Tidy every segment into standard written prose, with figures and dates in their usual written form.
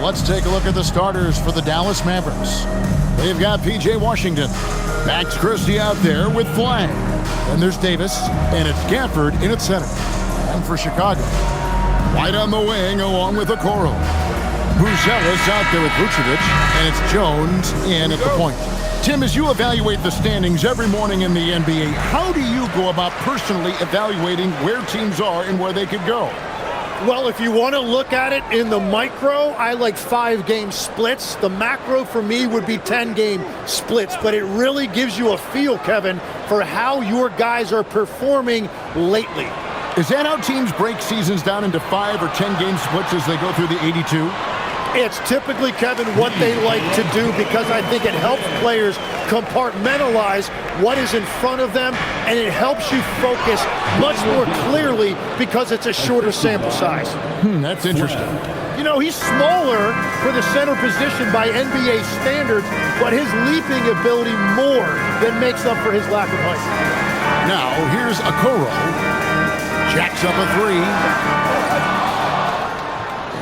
Let's take a look at the starters for the Dallas Mavericks. They've got P.J. Washington. Max Christie out there with Flag. Then there's Davis, and it's Gafford in at center. And for Chicago, White on the wing along with Okoro. Buzelis out there with Vucevic, and it's Jones in at the point. Tim, as you evaluate the standings every morning in the NBA, how do you go about personally evaluating where teams are and where they could go? Well, if you want to look at it in the micro, I like 5-game splits. The macro for me would be 10-game splits, but it really gives you a feel, Kevin, for how your guys are performing lately. Is that how teams break seasons down into 5 or 10-game splits as they go through the 82? It's typically, Kevin, what they like to do because I think it helps players compartmentalize what is in front of them, and it helps you focus much more clearly because it's a shorter sample size. That's interesting. You know, he's smaller for the center position by NBA standards, but his leaping ability more than makes up for his lack of height. Now, here's Okoro. Jacks up a three.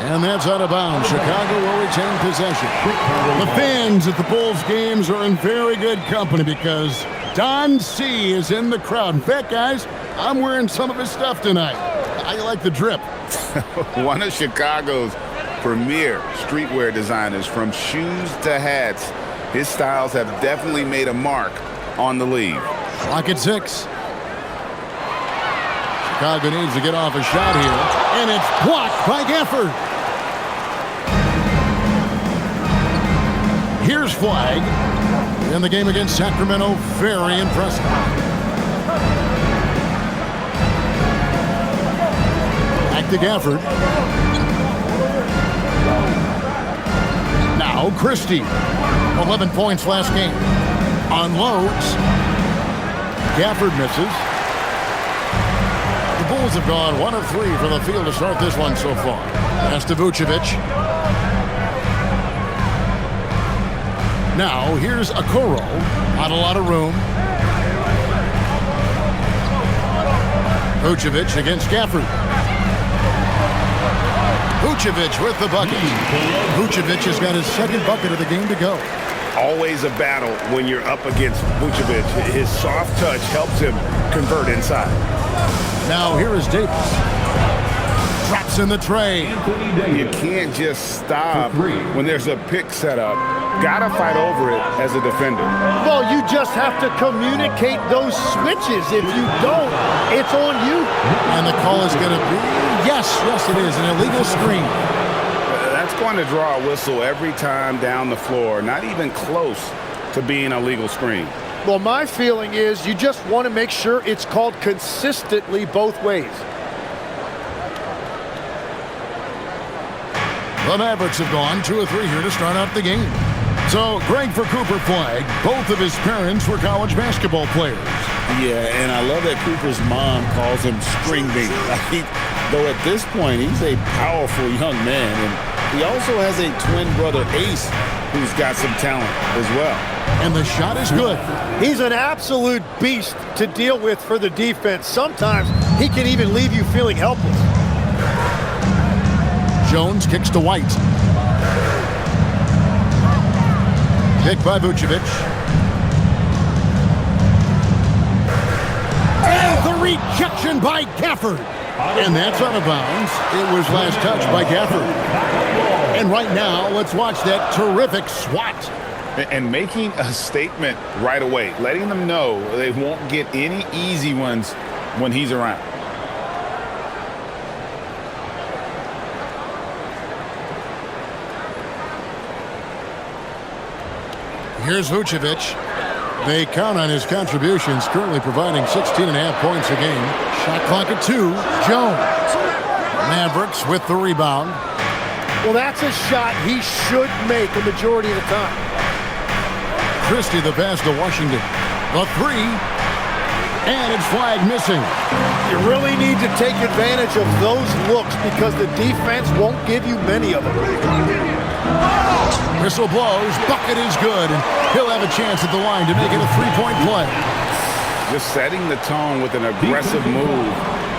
And that's out of bounds. Chicago will retain possession. The fans at the Bulls games are in very good company because Don C is in the crowd. In fact, guys, I'm wearing some of his stuff tonight. I like the drip. One of Chicago's premier streetwear designers, from shoes to hats. His styles have definitely made a mark on the league. Clock at 6. Chicago needs to get off a shot here, and it's blocked by Gafford. Here's Flag. In the game against Sacramento, very impressive. Back to Gafford. Now Christie. 11 points last game. Unloads. Gafford misses. The Bulls have gone 1 of 3 from the field to start this one so far. Pass to Vucevic. Now, here's Okoro. Not a lot of room. Vucevic against Gafford. Vucevic with the bucket. Vucevic has got his second bucket of the game to go. Always a battle when you're up against Vucevic. His soft touch helps him convert inside. Now, here is Davis. Drops in the tray. You can't just stop when there's a pick set up. Gotta fight over it as a defender. Well, you just have to communicate those switches. If you don't, it's on you. And the call is going to be, yes, it is, an illegal screen. That's going to draw a whistle every time down the floor. Not even close to being a legal screen. Well, my feeling is you just want to make sure it's called consistently both ways. The Mavericks have gone 2 of 3 here to start out the game. So, Greg, for Cooper Flag, both of his parents were college basketball players. Yeah, and I love that Cooper's mom calls him String Bean. Though at this point, he's a powerful young man, and he also has a twin brother, Ace, who's got some talent as well. And the shot is good. He's an absolute beast to deal with for the defense. Sometimes he can even leave you feeling helpless. Jones kicks to White. Pick by Vucevic. And the rejection by Gafford. And that's out of bounds. It was last touched by Gafford. And right now, let's watch that terrific swat. And making a statement right away, letting them know they won't get any easy ones when he's around. Here's Vucevic. They count on his contributions, currently providing 16.5 points a game. Shot clock at 2. Jones. Mavericks with the rebound. Well, that's a shot he should make a majority of the time. Christie the pass to Washington. The 3. And it's Flag missing. You really need to take advantage of those looks because the defense won't give you many of them. Whistle blows. Bucket is good. And he'll have a chance at the line to make it a 3-point play. Just setting the tone with an aggressive move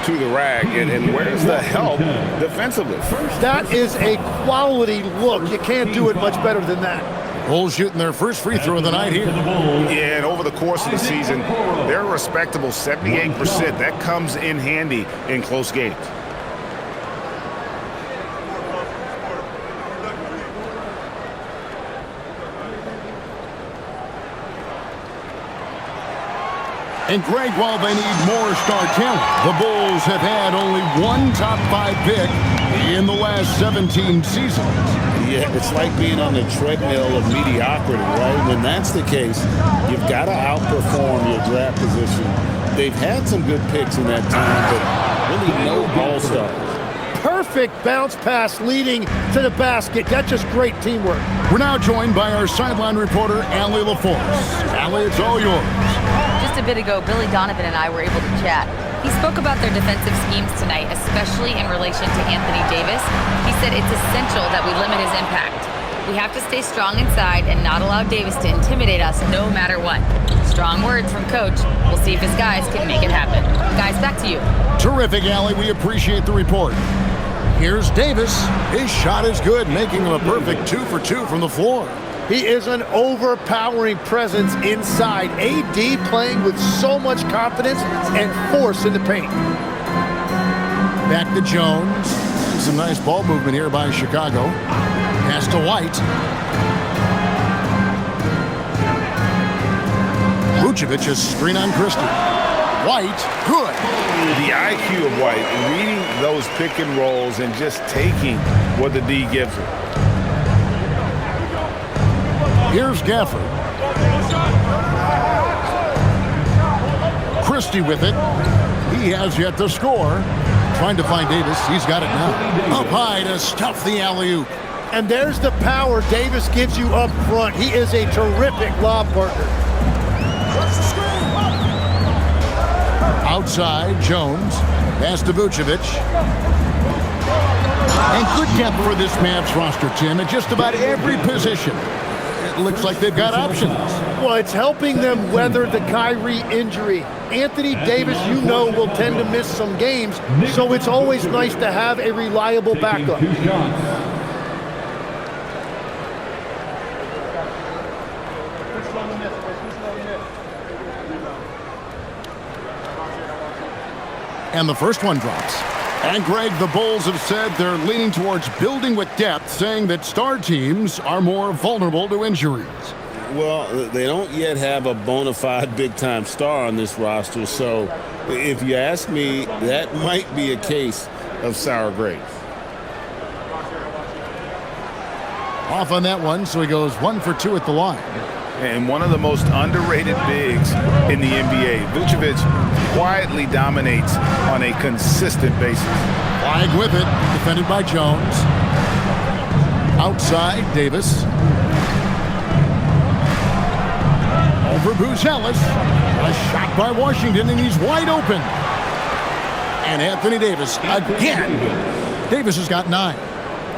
to the rack. And where's the help defensively? That is a quality look. You can't do it much better than that. Bulls shooting their first free throw of the night here. Yeah, and over the course of the season, they're a respectable 78%. That comes in handy in close games. And Greg, while they need more star talent, the Bulls have had only one top 5 pick in the last 17 seasons. Yeah, it's like being on the treadmill of mediocrity, right? When that's the case, you've got to outperform your draft position. They've had some good picks in that time, but really no all-stars. Perfect bounce pass leading to the basket. That's just great teamwork. We're now joined by our sideline reporter, Allie LaForce. Allie, it's all yours. Just a bit ago, Billy Donovan and I were able to chat. He spoke about their defensive schemes tonight, especially in relation to Anthony Davis. He said it's essential that we limit his impact. We have to stay strong inside and not allow Davis to intimidate us no matter what. Strong words from Coach. We'll see if his guys can make it happen. Guys, back to you. Terrific, Allie. We appreciate the report. Here's Davis. His shot is good, making him a perfect 2 for 2 from the floor. He is an overpowering presence inside. AD playing with so much confidence and force in the paint. Back to Jones. Some nice ball movement here by Chicago. Pass to White. Vucevic is screen on Christie. White, good. The IQ of White, reading those pick and rolls and just taking what the D gives him. Here's Gafford. Christie with it. He has yet to score. Trying to find Davis. He's got it now. Up high to stuff the alley-oop. And there's the power Davis gives you up front. He is a terrific lob partner. Outside, Jones. Pass to Vucevic. And good depth for this Mavs roster, Tim, at just about every position. It looks like they've got options. Well, it's helping them weather the Kyrie injury. Anthony Davis, you know, will tend to miss some games, so it's always nice to have a reliable backup. And the first one drops. And Greg, the Bulls have said they're leaning towards building with depth, saying that star teams are more vulnerable to injuries. Well, they don't yet have a bona fide big-time star on this roster, so if you ask me, that might be a case of sour grapes. Off on that one, so he goes 1 for 2 at the line. And one of the most underrated bigs in the NBA. Vucevic quietly dominates on a consistent basis. Flag with it, defended by Jones. Outside, Davis. Over Buzelis. A shot by Washington, and he's wide open. And Anthony Davis again. Davis has got 9.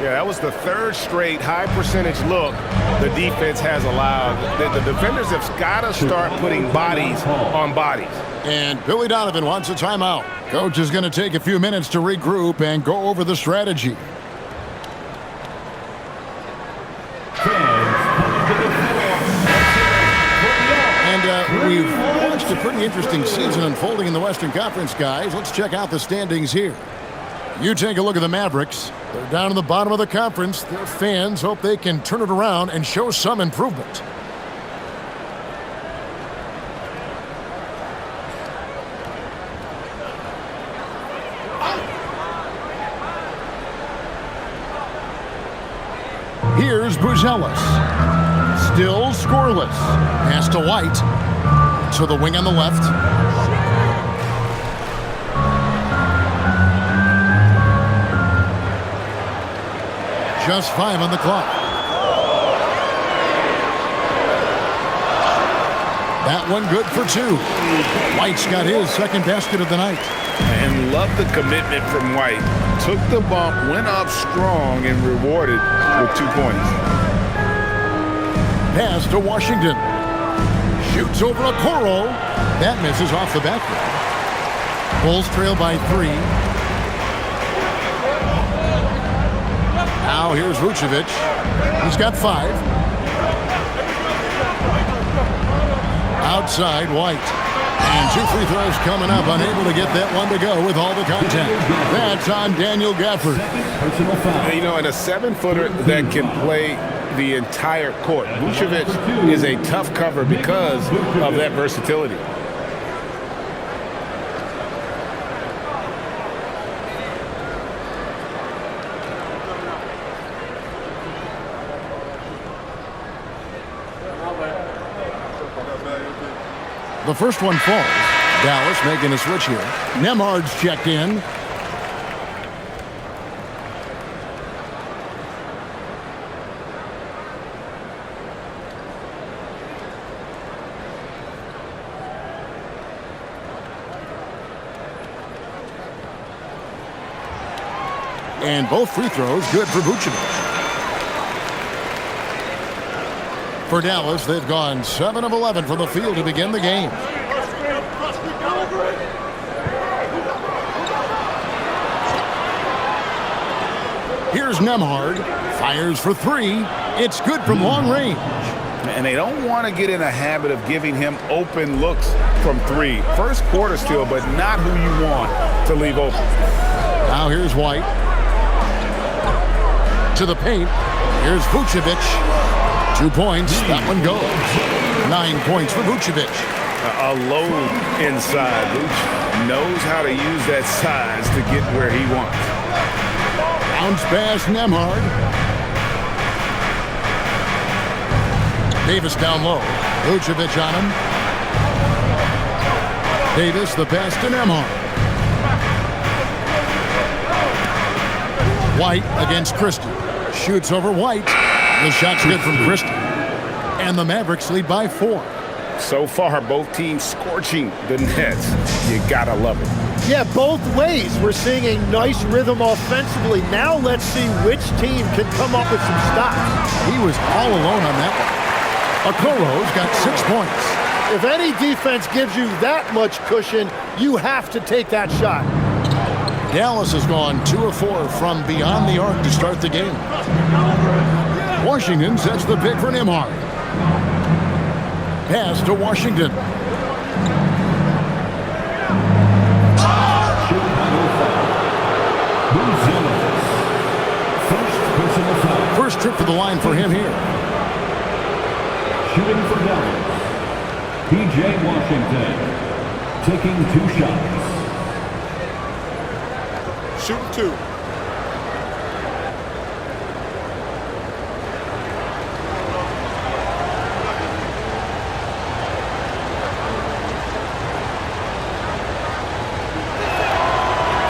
Yeah, that was the third straight high percentage look the defense has allowed. The defenders have got to start putting bodies on bodies. And Billy Donovan wants a timeout. Coach is going to take a few minutes to regroup and go over the strategy. And we've watched a pretty interesting season unfolding in the Western Conference, guys. Let's check out the standings here. You take a look at the Mavericks. They're down in the bottom of the conference. Their fans hope they can turn it around and show some improvement. Here's Buzelis. Still scoreless. Pass to White. To the wing on the left. Just 5 on the clock. That one good for 2. White's got his second basket of the night. And love the commitment from White. Took the bump, went up strong, and rewarded with 2 points. Pass to Washington. Shoots over a Okoro. That misses off the backboard. Bulls trail by 3. Now here's Vucevic. He's got 5. Outside, White. And 2 free throws coming up. Unable to get that one to go with all the contact. That's on Daniel Gafford. You know, and a 7-footer that can play the entire court. Vucevic is a tough cover because of that versatility. The first one falls. Dallas making a switch here. Nembhard's checked in. And both free throws good for Vucevic. For Dallas, they've gone 7 of 11 from the field to begin the game. Here's Nembhard. Fires for 3. It's good from long range. And they don't want to get in a habit of giving him open looks from 3. First quarter still, but not who you want to leave open. Now here's White. To the paint. Here's Vucevic. 2 points. That one goes. 9 points for Vucevic. A load inside. Vuce knows how to use that size to get where he wants. Bounce pass, Nembhard. Davis down low. Vucevic on him. Davis, the pass to Nembhard. White against Christie. Shoots over White. The shot's good from Christie. And the Mavericks lead by 4. So far, both teams scorching the Nets. You gotta love it. Yeah, both ways. We're seeing a nice rhythm offensively. Now let's see which team can come up with some stops. He was all alone on that one. Okoro's got 6 points. If any defense gives you that much cushion, you have to take that shot. Dallas has gone 2 of 4 from beyond the arc to start the game. Washington sets the pick for Nembhard. Pass to Washington. First trip to the line for him here. Shooting for Dallas, P.J. Washington, taking 2 shots. Shooting 2.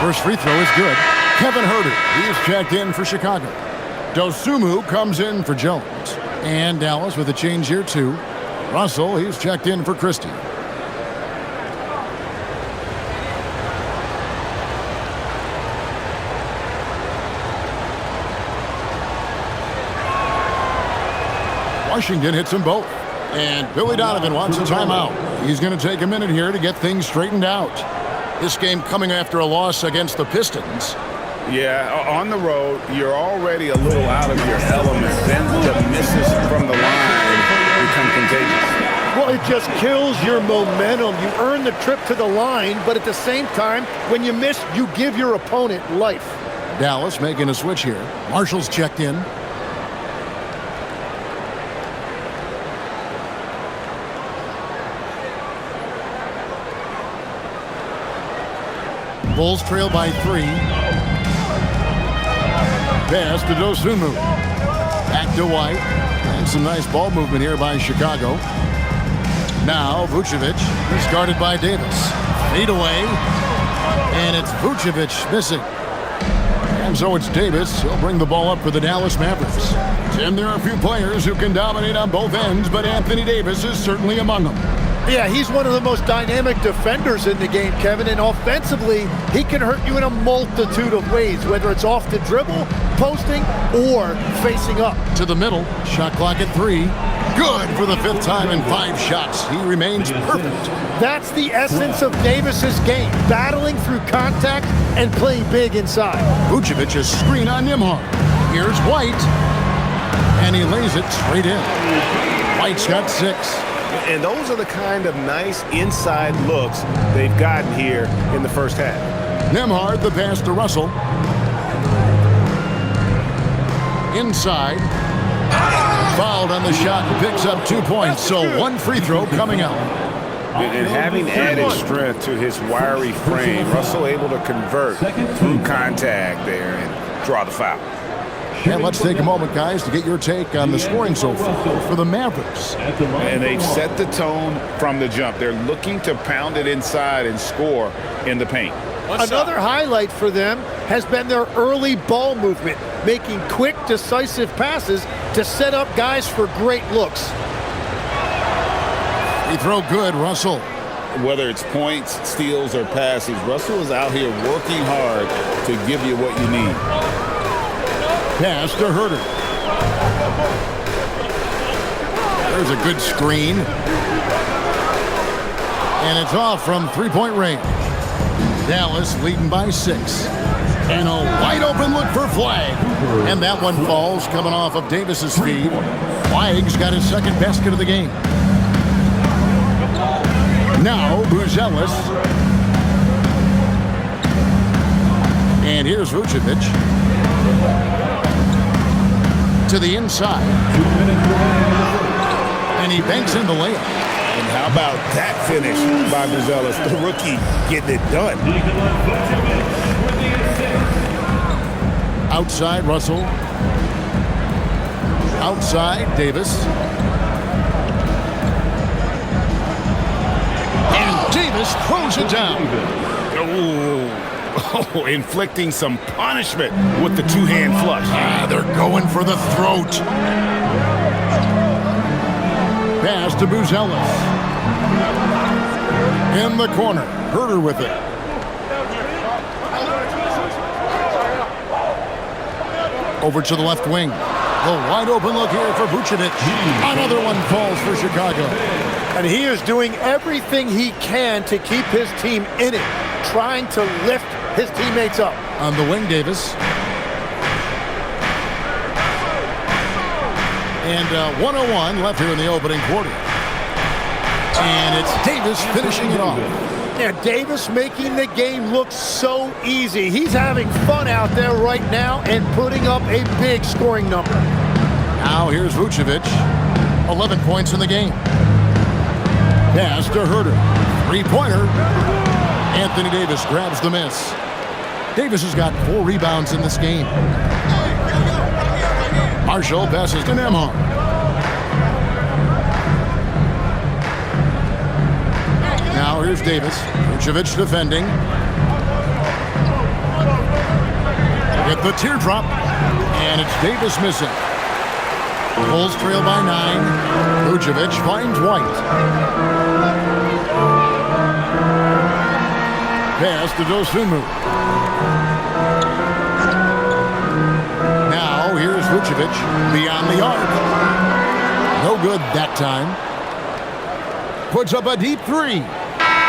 First free throw is good. Kevin Huerter, he is checked in for Chicago. Dosunmu comes in for Jones. And Dallas with a change here too. Russell, he's checked in for Christie. Washington hits them both. And Billy Donovan wants a timeout. He's going to take a minute here to get things straightened out. This game coming after a loss against the Pistons. Yeah, on the road, you're already a little out of your element. Then the misses from the line become contagious. Well, it just kills your momentum. You earn the trip to the line, but at the same time, when you miss, you give your opponent life. Dallas making a switch here. Marshall's checked in. Bulls trail by 3. Pass to Dosunmu. Back to White. And some nice ball movement here by Chicago. Now Vucevic. He's guarded by Davis. Fade away. And it's Vucevic missing. And so it's Davis. He'll bring the ball up for the Dallas Mavericks. Tim, there are a few players who can dominate on both ends, but Anthony Davis is certainly among them. Yeah, he's one of the most dynamic defenders in the game, Kevin, and offensively, he can hurt you in a multitude of ways, whether it's off the dribble, posting, or facing up. To the middle, shot clock at 3. Good for the 5th time in 5 shots. He remains perfect. That's the essence of Davis's game, battling through contact and playing big inside. Vucevic's screen on Nembhard. Here's White, and he lays it straight in. White's got 6. And those are the kind of nice inside looks they've gotten here in the first half. Nembhard, the pass to Russell. Inside. Fouled on the shot and picks up 2 points, so 1 free throw coming out. And having added strength to his wiry frame, Russell able to convert through contact there and draw the foul. And let's take a moment, guys, to get your take on the scoring so far for the Mavericks. And they've set the tone from the jump. They're looking to pound it inside and score in the paint. Another highlight for them has been their early ball movement, making quick, decisive passes to set up guys for great looks. Free throw good, Russell. Whether it's points, steals, or passes, Russell is out here working hard to give you what you need. Pass to Herter. There's a good screen. And it's off from 3-point range. Dallas leading by 6. And a wide open look for Flagg. And that one falls coming off of Davis's feed. Flagg's got his 2nd basket of the game. Now Buzelis. And here's Vucevic. To the inside. And he banks in the layup. And how about that finish by Buzelis, the rookie, getting it done. Outside, Russell. Outside, Davis. And Davis throws it down. Oh, inflicting some punishment with the 2-hand flush. They're going for the throat. Pass to Buzelis. In the corner. Herter with it. Over to the left wing. The wide open look here for Vucevic. Another one falls for Chicago. And he is doing everything he can to keep his team in it, trying to lift his teammates up. On the wing, Davis. And 101 left here in the opening quarter. And it's Davis finishing it off. Yeah, Davis making the game look so easy. He's having fun out there right now and putting up a big scoring number. Now here's Vucevic. 11 points in the game. Pass to Herter. 3-pointer. Anthony Davis grabs the miss. Davis has got 4 rebounds in this game. Marshall passes to Nembhard. Now here's Davis. Vucevic defending. With the teardrop. And it's Davis missing. Bulls trail by 9. Vucevic finds White. Pass to Dosunmu. Now here's Vucevic beyond the arc. No good that time. Puts up a deep 3.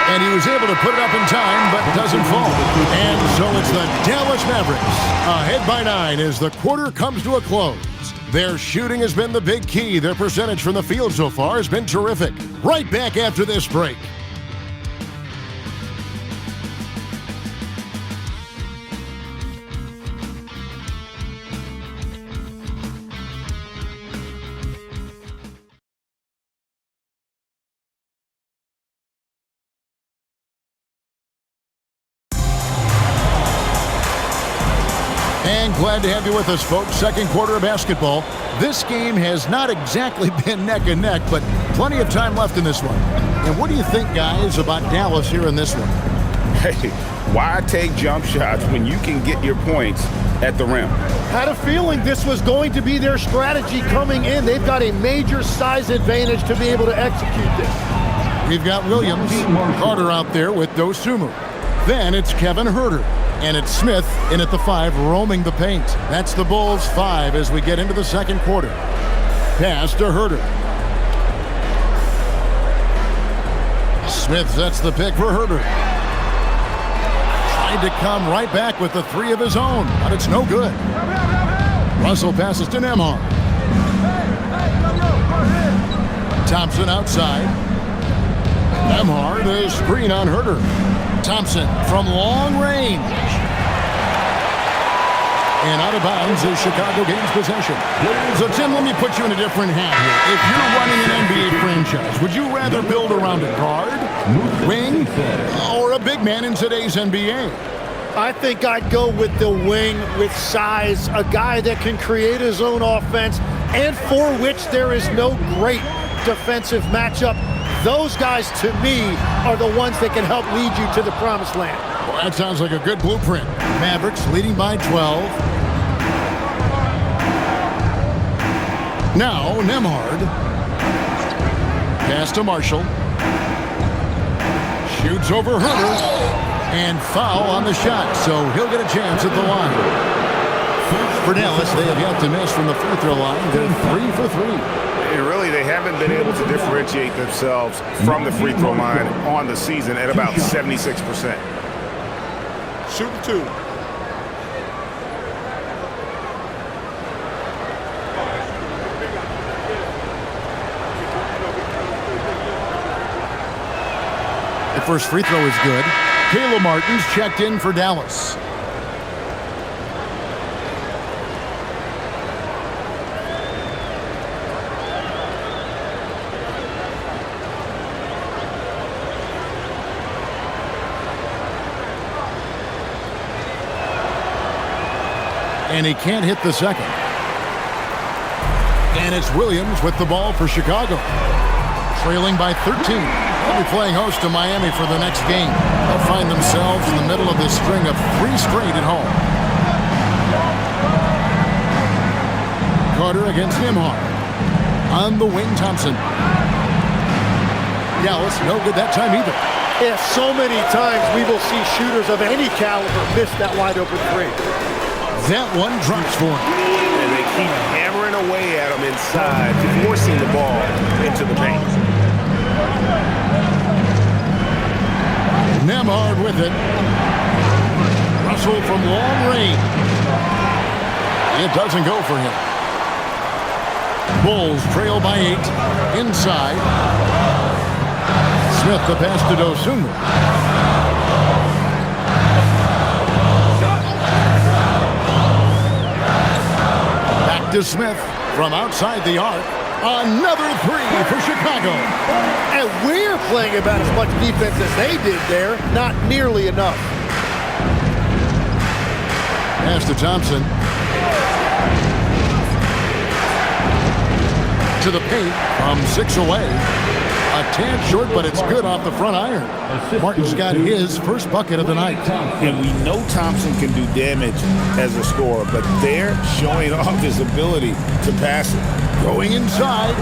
And he was able to put it up in time, but doesn't fall. And so it's the Dallas Mavericks ahead by 9 as the quarter comes to a close. Their shooting has been the big key. Their percentage from the field so far has been terrific. Right back after this break. And glad to have you with us, folks. Second quarter of basketball. This game has not exactly been neck and neck, but plenty of time left in this one. And what do you think, guys, about Dallas here in this one? Hey, why take jump shots when you can get your points at the rim? Had a feeling this was going to be their strategy coming in. They've got a major size advantage to be able to execute this. We've got Williams, Carter out there with Dosunmu. Then it's Kevin Herter. And it's Smith in at the 5, roaming the paint. That's the Bulls' 5 as we get into the second quarter. Pass to Herter. Smith sets the pick for Herder. Tried to come right back with the three of his own, but it's no good. Russell passes to Nembhard. Thompson outside. Nembhard, a screen on Herder. Thompson from long range. And out of bounds is Chicago gains possession. So, Tim, let me put you in a different hat here. If you're running an NBA franchise, would you rather build around a guard, wing, or a big man in today's NBA? I think I'd go with the wing with size, a guy that can create his own offense and for which there is no great defensive matchup. Those guys, to me, are the ones that can help lead you to the promised land. Well, that sounds like a good blueprint. Mavericks leading by 12. Now, Nembhard. Pass to Marshall. Shoots over Herder. And foul on the shot, so he'll get a chance at the line. For Dallas, they have yet to miss from the free throw line. They're 3 for 3. And really, they haven't been able to differentiate themselves from the free throw line on the season at about 76%. Shoot two. The first free throw is good. Caleb Martin's checked in for Dallas. And he can't hit the second. And it's Williams with the ball for Chicago. Trailing by 13. They'll be playing host to Miami for the next game. They'll find themselves in the middle of this string of 3 straight at home. Carter against Nembhard. On the wing, Thompson. Dallas, no good that time either. Yeah, so many times we will see shooters of any caliber miss that wide open three. That one drops for him. And they keep hammering away at him inside, forcing the ball into the paint. Nembhard with it. Russell from long range. It doesn't go for him. Bulls trail by 8. Inside. Smith the pass to Dosunmu. Back to Smith from outside the arc. Another 3 for Chicago. And we're playing about as much defense as they did there. Not nearly enough. Pass to Thompson. To the paint from 6 away. A tad short, but it's good off the front iron. Martin's got his first bucket of the night. And we know Thompson can do damage as a scorer, but they're showing off his ability to pass it. Going inside.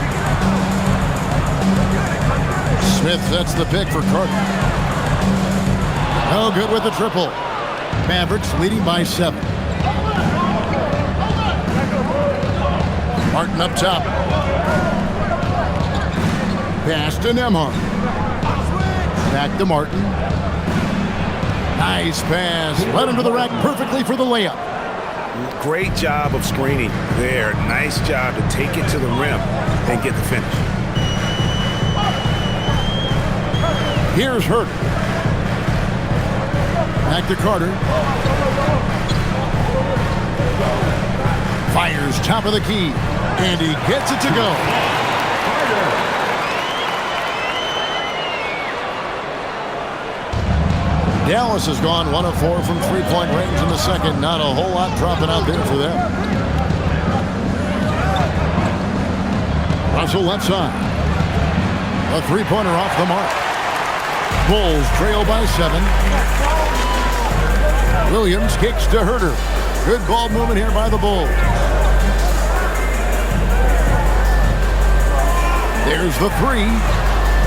Smith sets the pick for Carter. No good with the triple. Mavericks leading by 7. Martin up top. Pass to Nembhard. Back to Martin. Nice pass. Led him to the rack perfectly for the layup. Great job of screening there. Nice job to take it to the rim and get the finish. Here's Herder. Back to Carter. Fires top of the key. And he gets it to go. Dallas has gone 1 of 4 from three-point range in the second. Not a whole lot dropping out there for them. Russell left side. A three-pointer off the mark. Bulls trail by 7. Williams kicks to Herder. Good ball movement here by the Bulls. There's the 3.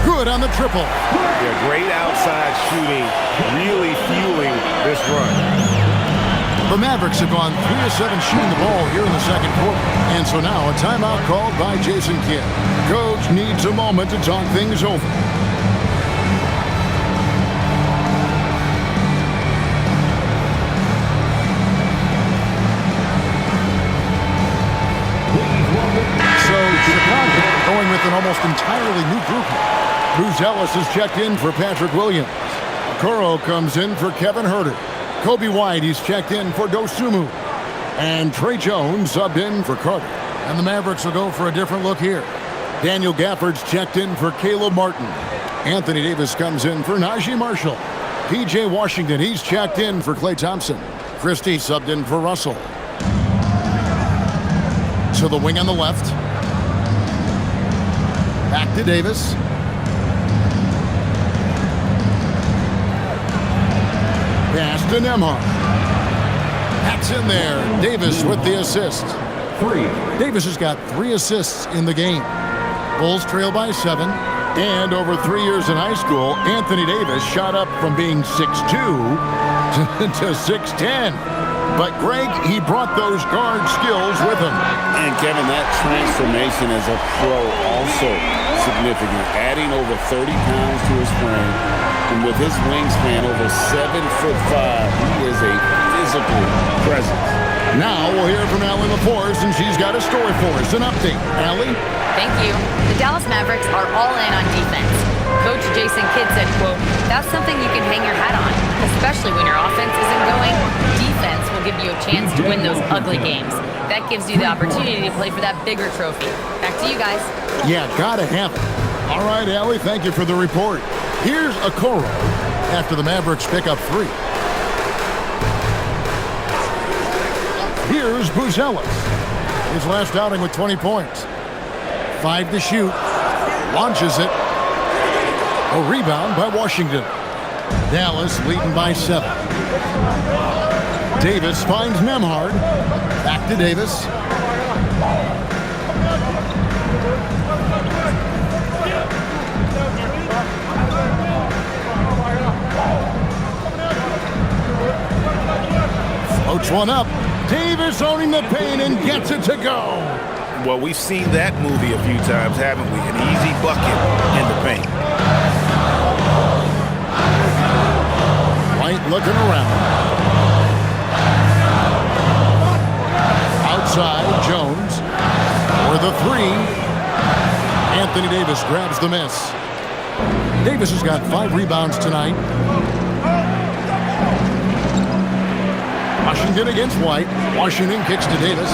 Good on the triple. Yeah, great outside shooting, really fueling this run. The Mavericks have gone 3 of 7 shooting the ball here in the second quarter. And so now a timeout called by Jason Kidd. Coach needs a moment to talk things over. almost entirely new group. Bruce Ellis is checked in for Patrick Williams. Okoro comes in for Kevin Huerter. Kobe White, he's checked in for Dosunmu. And Trey Jones subbed in for Carter. And the Mavericks will go for a different look here. Daniel Gafford's checked in for Caleb Martin. Anthony Davis comes in for Najee Marshall. P.J. Washington, he's checked in for Klay Thompson. Christie subbed in for Russell. To the wing on the left. Back to Davis. Pass to Nembhard. That's in there. Davis with the assist. Davis has got 3 assists in the game. Bulls trail by 7. And over 3 years in high school, Anthony Davis shot up from being 6'2" to 6'10". But Greg, he brought those guard skills with him. And Kevin, that transformation as a pro also significant. Adding over 30 pounds to his frame. And with his wingspan over 7'5", he is a physical presence. Now we'll hear from Allie LaForce, and she's got a story for us. An update. Allie? Thank you. The Dallas Mavericks are all in on defense. Coach Jason Kidd said, quote, "That's something you can hang your hat on, especially when your offense isn't going. Defense will give you a chance to win those ugly games. That gives you the opportunity to play for that bigger trophy." Back to you guys. Yeah, gotta have it. All right, Allie, thank you for the report. Here's Okoro after the Mavericks pick up 3. Here's Bruce Ellis. His last outing with 20 points. 5 to shoot. Launches it. A rebound by Washington. Dallas leading by 7. Davis finds Nembhard. Back to Davis. Floats one up. Davis owning the paint and gets it to go. Well, we've seen that movie a few times, haven't we? An easy bucket in the paint. White looking around. Outside, Jones. For the 3. Anthony Davis grabs the miss. Davis has got 5 rebounds tonight. Washington against White. Washington kicks to Davis.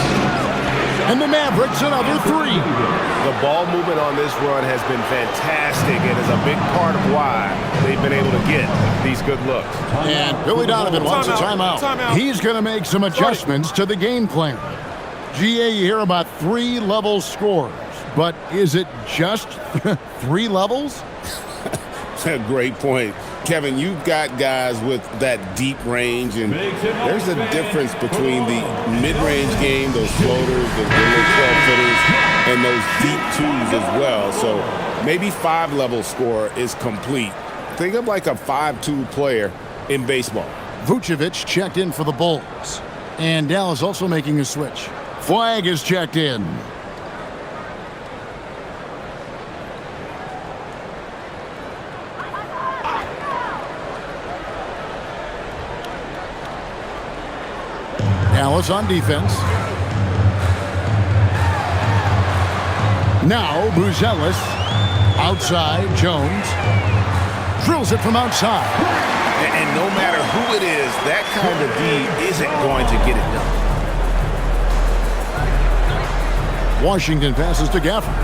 And the Mavericks another 3. The ball movement on this run has been fantastic and is a big part of why they've been able to get these good looks. And Billy Donovan wants a timeout. He's going to make some adjustments to the game plan. GA, you hear about 3 level scores, but is it just 3 levels? That's a great point. Kevin, you've got guys with that deep range, and there's a difference between the mid-range game, those floaters, the little 12-footers, and those deep 2s as well. So maybe 5-level score is complete. Think of like a 5-2 player in baseball. Vucevic checked in for the Bulls. And Dallas also making a switch. Flag is checked in. Dallas on defense. Now Bruce Ellis. Outside, Jones. Drills it from outside. And no matter who it is, that kind of D isn't going to get it done. Washington passes to Gafford.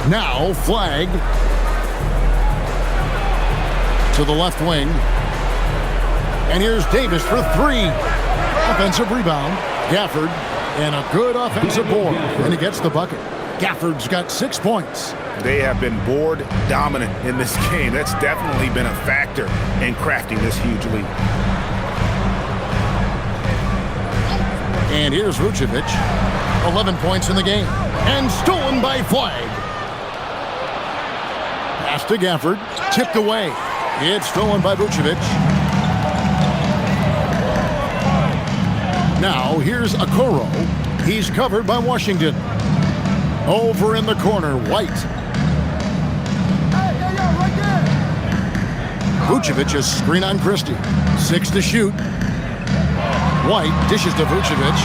Now Flag. To the left wing. And here's Davis for 3. Offensive rebound. Gafford. And a good offensive board. And he gets the bucket. Gafford's got 6 points. They have been board dominant in this game. That's definitely been a factor in crafting this huge lead. And here's Vucevic. 11 points in the game. And stolen by Flag. Pass to Gafford. Tipped away. It's stolen by Vucevic. Now here's Okoro. He's covered by Washington. Over in the corner, White. Vucevic is screen on Christie. 6 to shoot. White dishes to Vucevic.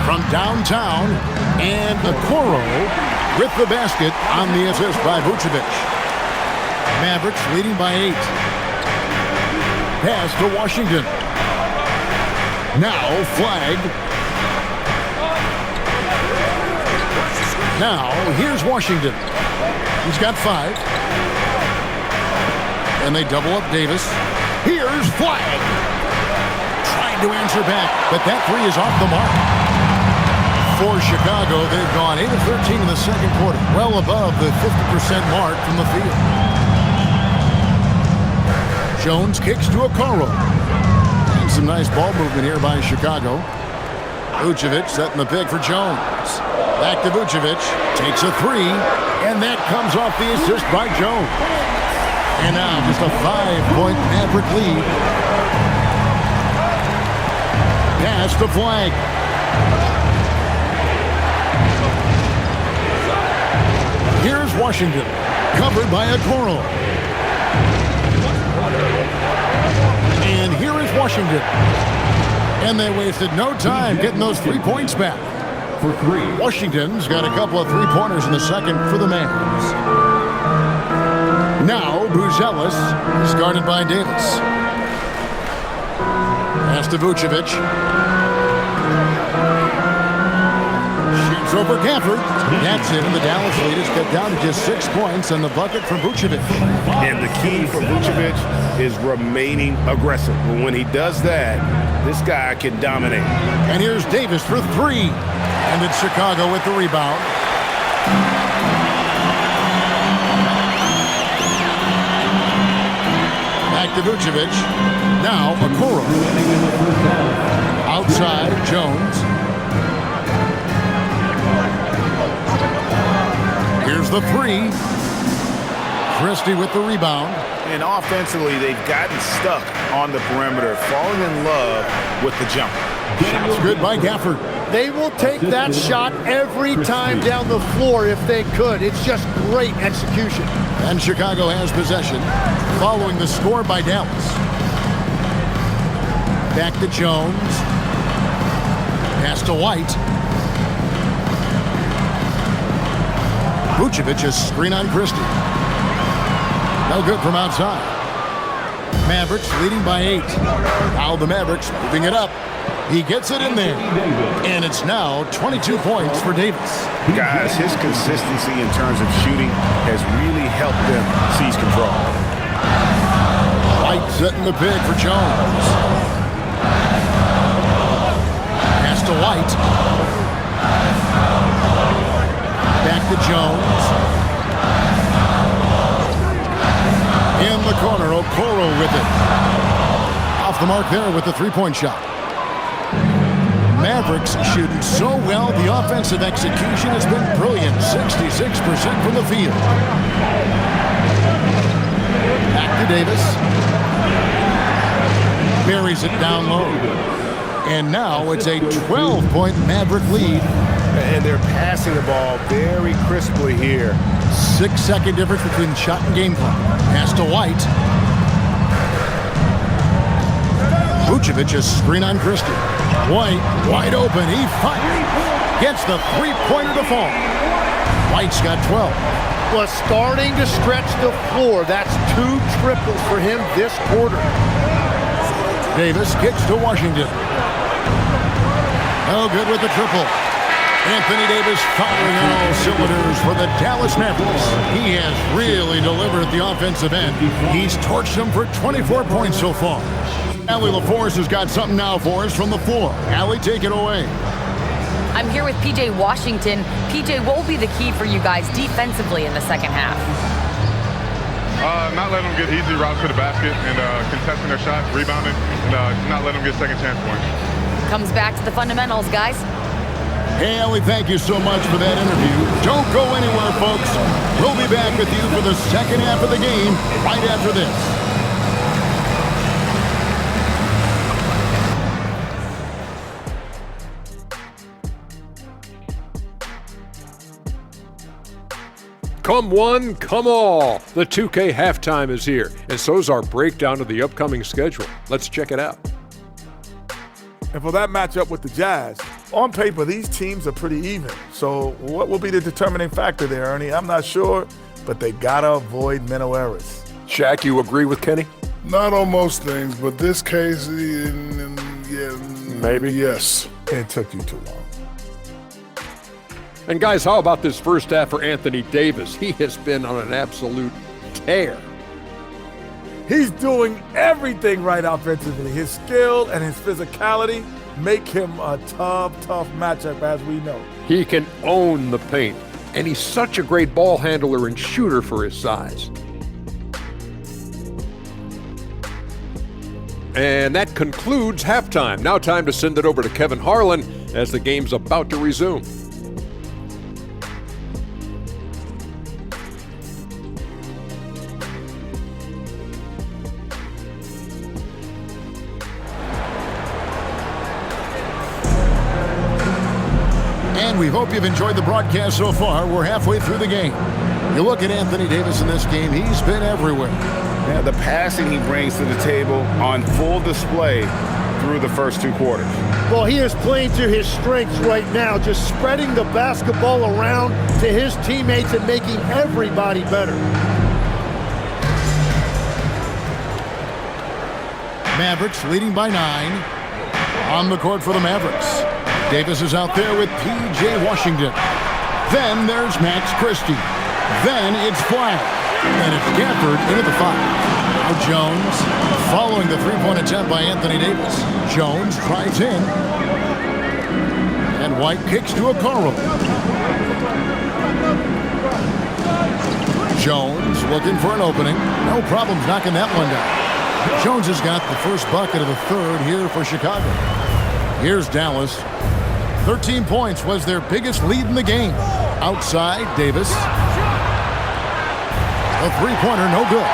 from downtown, and Okoro with the basket on the assist by Vucevic. Mavericks leading by 8. Pass to Washington. Now flag. Now here's Washington. He's got 5. And they double up Davis. Here's flag. Trying to answer back, but that 3 is off the mark. For Chicago, they've gone 8 of 13 in the second quarter, well above the 50% mark from the field. Jones kicks to Okoro. And some nice ball movement here by Chicago. Vucevic setting the pick for Jones. Back to Vucevic. Takes a 3. And that comes off the assist by Jones. And now just a 5-point Maverick lead. Pass the flag. Here's Washington. Covered by Okoro. And here is Washington. And they wasted no time getting those 3 points back. For 3. Washington's got a couple of 3-pointers in the second for the Mavs. Now Buzelis is guarded by Davis. Pass to Vucevic. Shoots over Gafford. That's it, and the Dallas lead is cut down to just 6 points on the bucket from Vucevic. And the key for Vucevic is remaining aggressive. But when he does that, this guy can dominate. And here's Davis for 3. And it's Chicago with the rebound. Back to Vucevic. Now Okoro. Outside, Jones. Here's the 3. Christie with the rebound. And offensively, they've gotten stuck on the perimeter, falling in love with the jumper. Shot's good by Gafford. They will take that shot every time down the floor if they could. It's just great execution. And Chicago has possession, following the score by Dallas. Back to Jones. Pass to White. Vucevic, a screen on Christie. No good from outside. Mavericks leading by 8. Now the Mavericks moving it up. He gets it in there. And it's now 22 points for Davis. Guys, his consistency in terms of shooting has really helped them seize control. White setting the pick for Jones. Pass to White. Back to Jones. In the corner, Okoro with it. Off the mark there with the 3-point shot. Mavericks shooting so well. The offensive execution has been brilliant. 66% from the field. Back to Davis. Buries it down low. And now it's a 12-point Maverick lead. And they're passing the ball very crisply here. 6-second difference between shot and game clock. Pass to White. Vucevic, a screen on Christie. White, wide open. He fires. Gets the 3-pointer to fall. White's got 12. Was starting to stretch the floor. That's 2 triples for him this quarter. Davis kicks to Washington. No good with the triple. Anthony Davis firing on all cylinders for the Dallas Mavericks. He has really delivered at the offensive end. He's torched them for 24 points so far. Allie LaForce has got something now for us from the floor. Allie, take it away. I'm here with PJ Washington. PJ, what will be the key for you guys defensively in the second half? Not letting them get easy routes to the basket and contesting their shots, rebounding, and not letting them get second chance points. Comes back to the fundamentals, guys. Hey, Allie, thank you so much for that interview. Don't go anywhere, folks. We'll be back with you for the second half of the game right after this. Come one, come all. The 2K halftime is here, and so's our breakdown of the upcoming schedule. Let's check it out. And for that matchup with the Jazz, on paper, these teams are pretty even. So what will be the determining factor there, Ernie? I'm not sure, but they got to avoid mental errors. Shaq, you agree with Kenny? Not on most things, but this case, yeah, maybe. Yes. It took you too long. And guys, how about this first half for Anthony Davis? He has been on an absolute tear. He's doing everything right offensively. His skill and his physicality make him a tough matchup, as we know. He can own the paint, and he's such a great ball handler and shooter for his size. And that concludes halftime. Now time to send it over to Kevin Harlan as the game's about to resume. And we hope you've enjoyed the broadcast so far. We're halfway through the game. You look at Anthony Davis in this game, he's been everywhere. Yeah, the passing he brings to the table on full display through the first 2 quarters. Well, he is playing to his strengths right now, just spreading the basketball around to his teammates and making everybody better. Mavericks leading by 9. On the court for the Mavericks. Davis is out there with P.J. Washington. Then there's Max Christie. Then it's Flag. And it's Gafford into the 5. Now Jones following the three-point attempt by Anthony Davis. Jones drives in. And White kicks to Okoro. Jones looking for an opening. No problems knocking that one down. Jones has got the first bucket of the third here for Chicago. Here's Dallas. 13 points was their biggest lead in the game. Outside, Davis. A three-pointer, no good.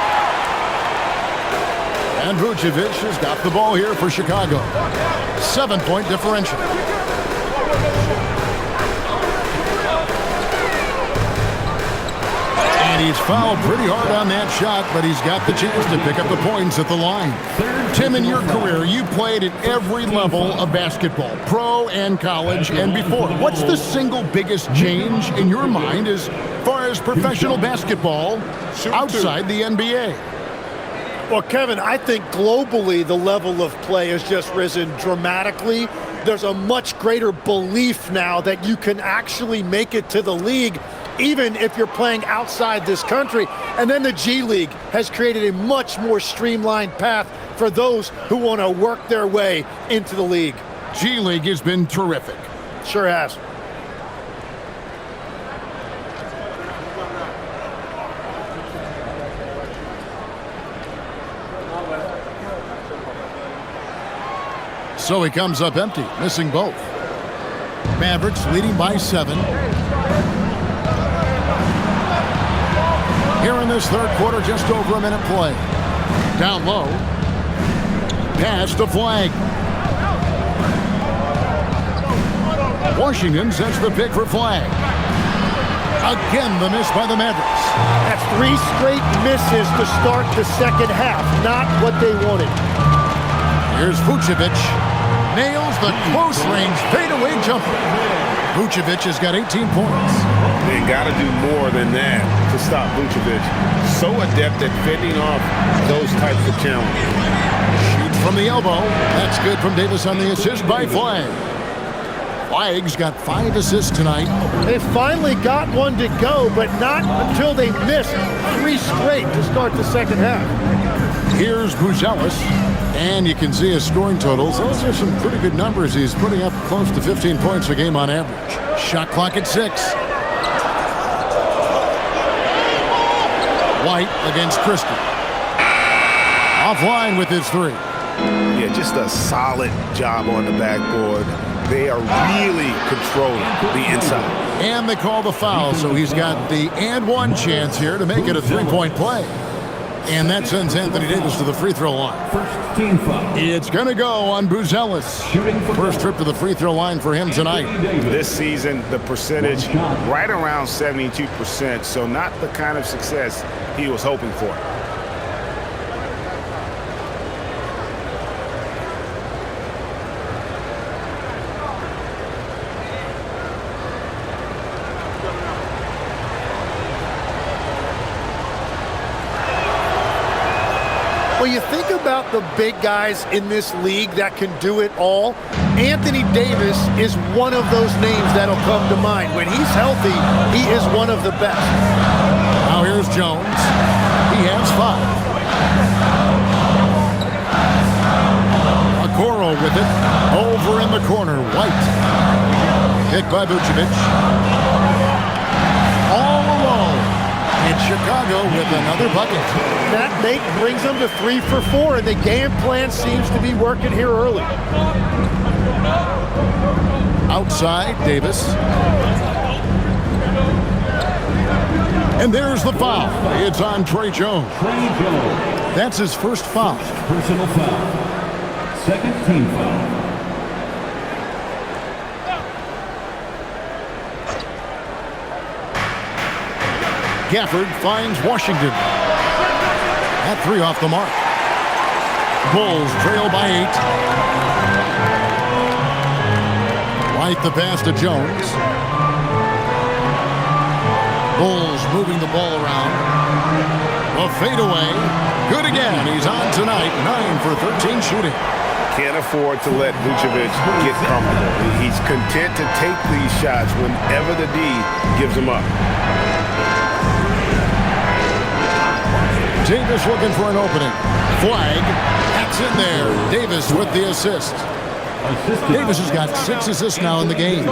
And Vucevic has got the ball here for Chicago. 7-point differential. And he's fouled pretty hard on that shot, but he's got the chance to pick up the points at the line. Tim, in your career, you played at every level of basketball, pro and college and before. What's the single biggest change in your mind as far as professional basketball outside the NBA? Well, Kevin, I think globally the level of play has just risen dramatically. There's a much greater belief now that you can actually make it to the league, even if you're playing outside this country. And then the G League has created a much more streamlined path for those who want to work their way into the league. G League has been terrific. Sure has. So he comes up empty, missing both. Mavericks leading by 7. Here in this third quarter, just over a minute play. Down low. Pass to Flag. Washington sets the pick for Flag. Again, the miss by the Mavericks. That's 3 straight misses to start the second half. Not what they wanted. Here's Vucevic. Nails the close-range fadeaway jumper. Vucevic has got 18 points. They got to do more than that to stop Vucevic. So adept at fending off those types of challenges. Shoots from the elbow. That's good from Davis on the assist by Flag. Flag's got 5 assists tonight. They finally got one to go, but not until they missed 3 straight to start the second half. Here's Buzelis, and you can see his scoring totals. Those are some pretty good numbers. He's putting up close to 15 points a game on average. Shot clock at 6. White against Christie. Offline with his 3. Yeah, just a solid job on the backboard. They are really controlling the inside. And they call the foul, so he's got the and one chance here to make it a 3-point play. And that sends Anthony Davis to the free throw line. First team foul. It's going to go on Buzelis. First trip to the free throw line for him tonight. This season, the percentage right around 72%, so not the kind of success he was hoping for. Well, you think about the big guys in this league that can do it all. Anthony Davis is one of those names that'll come to mind. When he's healthy, he is one of the best. Now here's Jones. He has 5. Okoro with it. Over in the corner. White. Kick by Vucevic. All alone. And Chicago with another bucket. That brings them to 3 for 4, and the game plan seems to be working here early. Outside, Davis. And there's the foul. It's on Trey Jones. That's his first foul. Personal foul. Second team foul. Gafford finds Washington. At 3 off the mark. Bulls trail by 8. White the pass to Jones. Bulls moving the ball around. A fadeaway. Good again. He's on tonight. 9 for 13 shooting. Can't afford to let Vucevic get comfortable. He's content to take these shots whenever the D gives them up. Davis looking for an opening. Flag. That's in there. Davis with the assist. Davis has got 6 assists now in the game.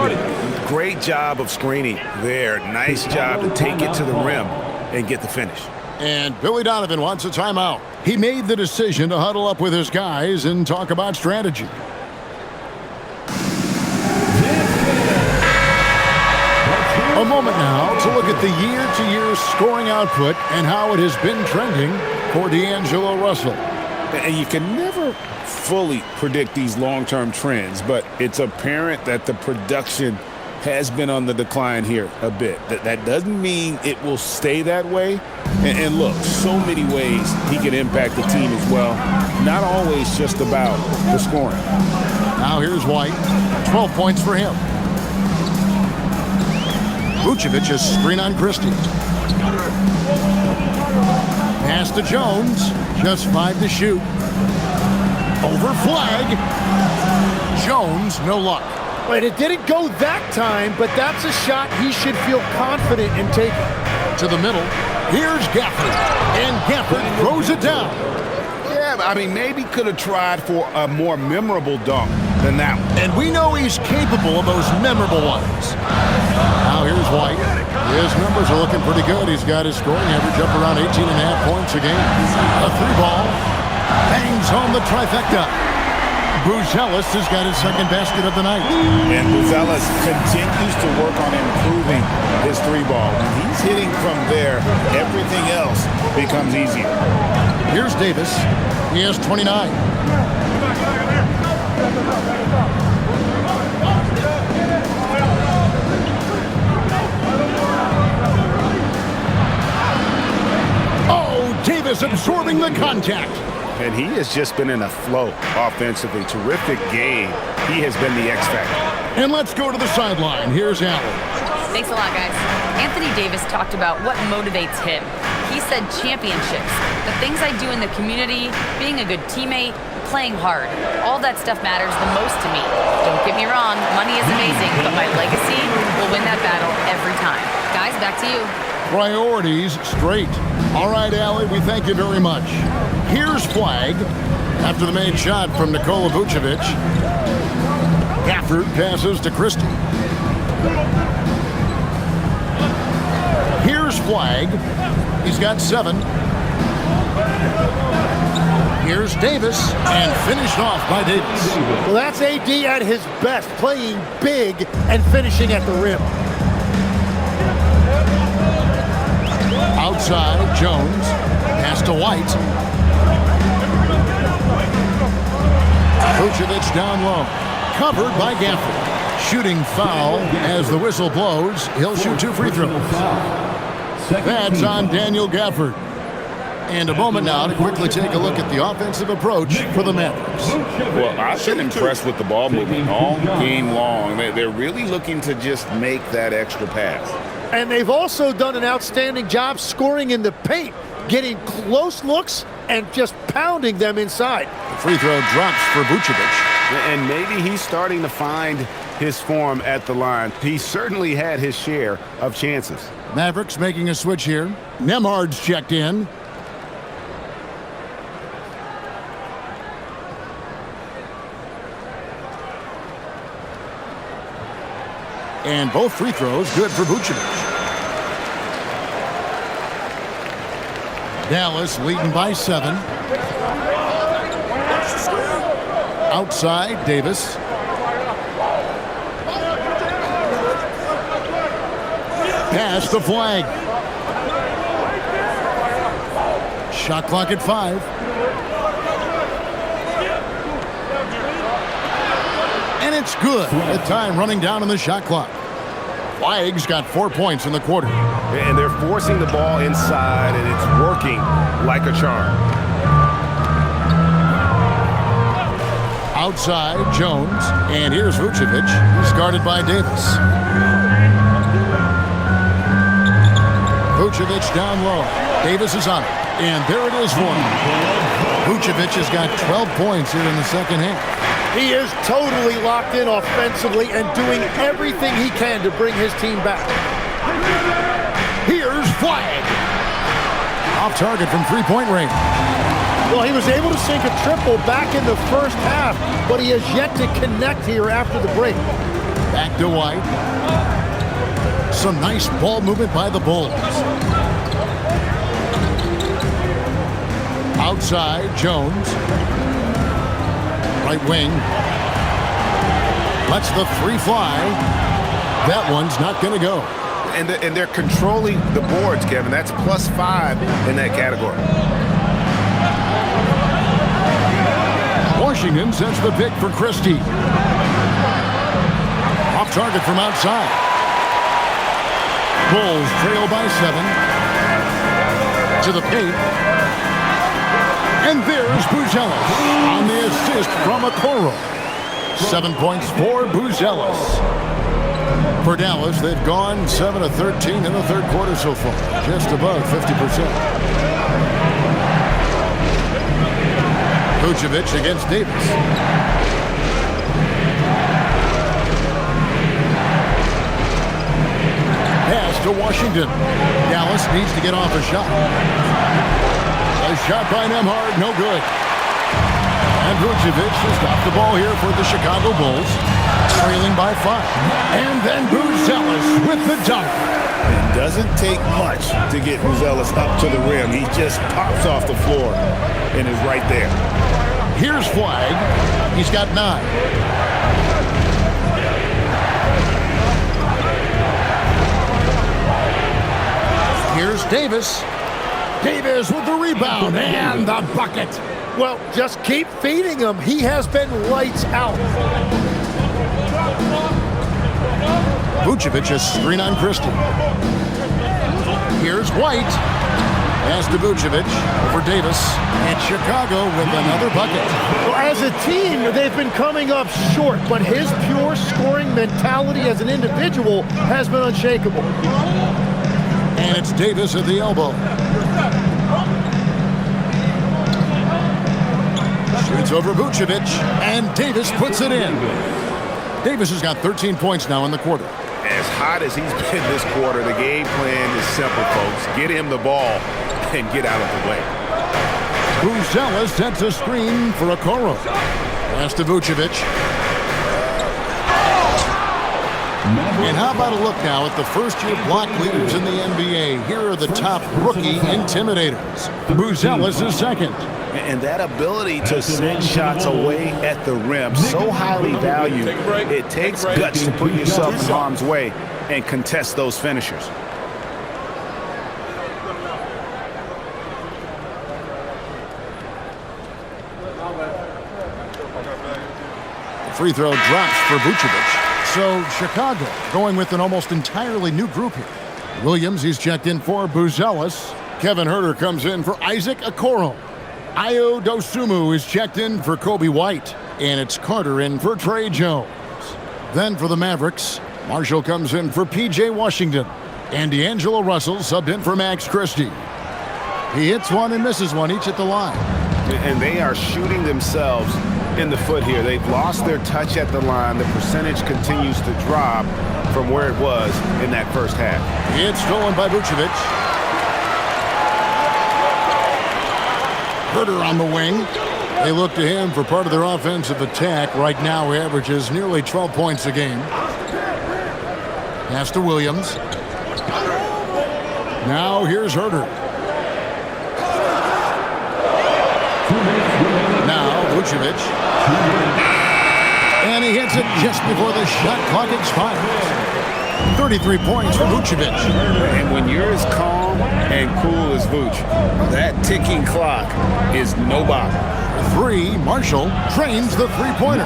Great job of screening there. Nice job to take it to the rim and get the finish. And Billy Donovan wants a timeout. He made the decision to huddle up with his guys and talk about strategy. A moment now to look at the year-to-year scoring output and how it has been trending for D'Angelo Russell. And you can never fully predict these long-term trends, but it's apparent that the production has been on the decline here a bit. That doesn't mean it will stay that way. And look, so many ways he can impact the team as well. Not always just about the scoring. Now here's White. 12 points for him. Vucevic has screen on Christie. Pass to Jones. Just 5 to shoot. Over flag. Jones, no luck. But it didn't go that time, but that's a shot he should feel confident in taking. To the middle. Here's Gafford. And Gafford throws it down. Yeah, I mean, maybe could have tried for a more memorable dunk than that one. And we know he's capable of those memorable ones. Now here's White. His numbers are looking pretty good. He's got his scoring average up around 18.5 points a game. A 3-ball. Bangs home the trifecta. Buzelis has got his second basket of the night. And Buzelis continues to work on improving his 3-ball. When he's hitting from there, everything else becomes easier. Here's Davis. He has 29. Oh, Davis absorbing the contact. And he has just been in a flow offensively. Terrific game. He has been the X factor. And let's go to the sideline. Here's Allen. Thanks a lot, guys. Anthony Davis talked about what motivates him. He said championships, the things I do in the community, being a good teammate, playing hard. All that stuff matters the most to me. Don't get me wrong, money is amazing, but my legacy will win that battle every time. Guys, back to you. Priorities straight. All right, Allie, we thank you very much. Here's flag after the made shot from Nikola Vucevic. Gafford passes to Christie. Here's flag. He's got 7. Here's Davis, and finished off by Davis. Well, that's AD at his best, playing big and finishing at the rim. Outside, Jones. Pass to White. Vucevic down low. Covered by Gafford. Shooting foul as the whistle blows. He'll shoot 2 free throws. That's on Daniel Gafford. And a moment now to quickly take a look at the offensive approach for the Mavericks. Well, I've been impressed with the ball movement all game long. They're really looking to just make that extra pass. And they've also done an outstanding job scoring in the paint, getting close looks and just pounding them inside. The free throw drops for Vucevic. And maybe he's starting to find his form at the line. He certainly had his share of chances. Mavericks making a switch here. Nembhard's checked in. And both free throws good for Vucevic. Dallas leading by 7. Outside, Davis. Pass the flag. Shot clock at 5. And it's good. The time running down on the shot clock. Flag's got 4 points in the quarter. And they're forcing the ball inside, and it's working like a charm. Outside, Jones. And here's Vucevic. He's guarded by Davis. Vucevic down low. Davis is on it. And there it is for him. Vucevic has got 12 points here in the second half. He is totally locked in offensively and doing everything he can to bring his team back. Here's Flag. Off target from three-point range. Well, he was able to sink a triple back in the first half, but he has yet to connect here after the break. Back to White. Some nice ball movement by the Bulls. Outside, Jones. Right wing. Lets the three fly. That one's not going to go. And they're controlling the boards, Kevin. That's +5 in that category. Washington sets the pick for Christie. Off target from outside. Bulls trail by 7. To the paint. And there's Buzelis on the assist from Okoro. 7 points for Buzelis. For Dallas, they've gone 7 of 13 in the third quarter so far, just above 50%. Vucevic against Davis. Pass to Washington. Dallas needs to get off a shot. A shot by Nembhard, no good. And Vucevic has got the ball here for the Chicago Bulls, trailing by 5. And then Buzelis with the dunk. It doesn't take much to get Buzelis up to the rim. He just pops off the floor and is right there. Here's Flag. He's got 9. Here's Davis. Davis with the rebound and the bucket. Well, just keep feeding him. He has been lights out. Vucevic has screen on Christie. Here's White. Pass to Vucevic over Davis. And Chicago with another bucket. Well, as a team, they've been coming up short, but his pure scoring mentality as an individual has been unshakable. And it's Davis at the elbow. Shoots over Vucevic, and Davis puts it in. Davis has got 13 points now in the quarter. As hot as he's been this quarter, the game plan is simple, folks. Get him the ball and get out of the way. Buzelis sets a screen for Okoro. Pass to Vucevic. And how about a look now at the first-year block leaders in the NBA? Here are the top rookie intimidators. Buzelis is second. And that ability to send shots away at the rim, so highly valued. It takes guts to put yourself in harm's way and contest those finishers. The free throw drops for Vucevic. So Chicago going with an almost entirely new group here. Williams, he's checked in for Buzelis. Kevin Huerter comes in for Isaac Okoro. Ayo Dosunmu is checked in for Kobe White. And it's Carter in for Trey Jones. Then for the Mavericks, Marshall comes in for P.J. Washington. And D'Angelo Russell subbed in for Max Christie. He hits one and misses one, each at the line. And they are shooting themselves in the foot here. They've lost their touch at the line. The percentage continues to drop from where it was in that first half. It's stolen by Vucevic. Herter on the wing. They look to him for part of their offensive attack. Right now, he averages nearly 12 points a game. Pass to Williams. Now here's Herter. Now Vucevic. And he hits it just before the shot clock expires. 33 points for Vucevic. And when you're as calm and cool as Vuce, that ticking clock is no bother. 3, Marshall drains the three-pointer.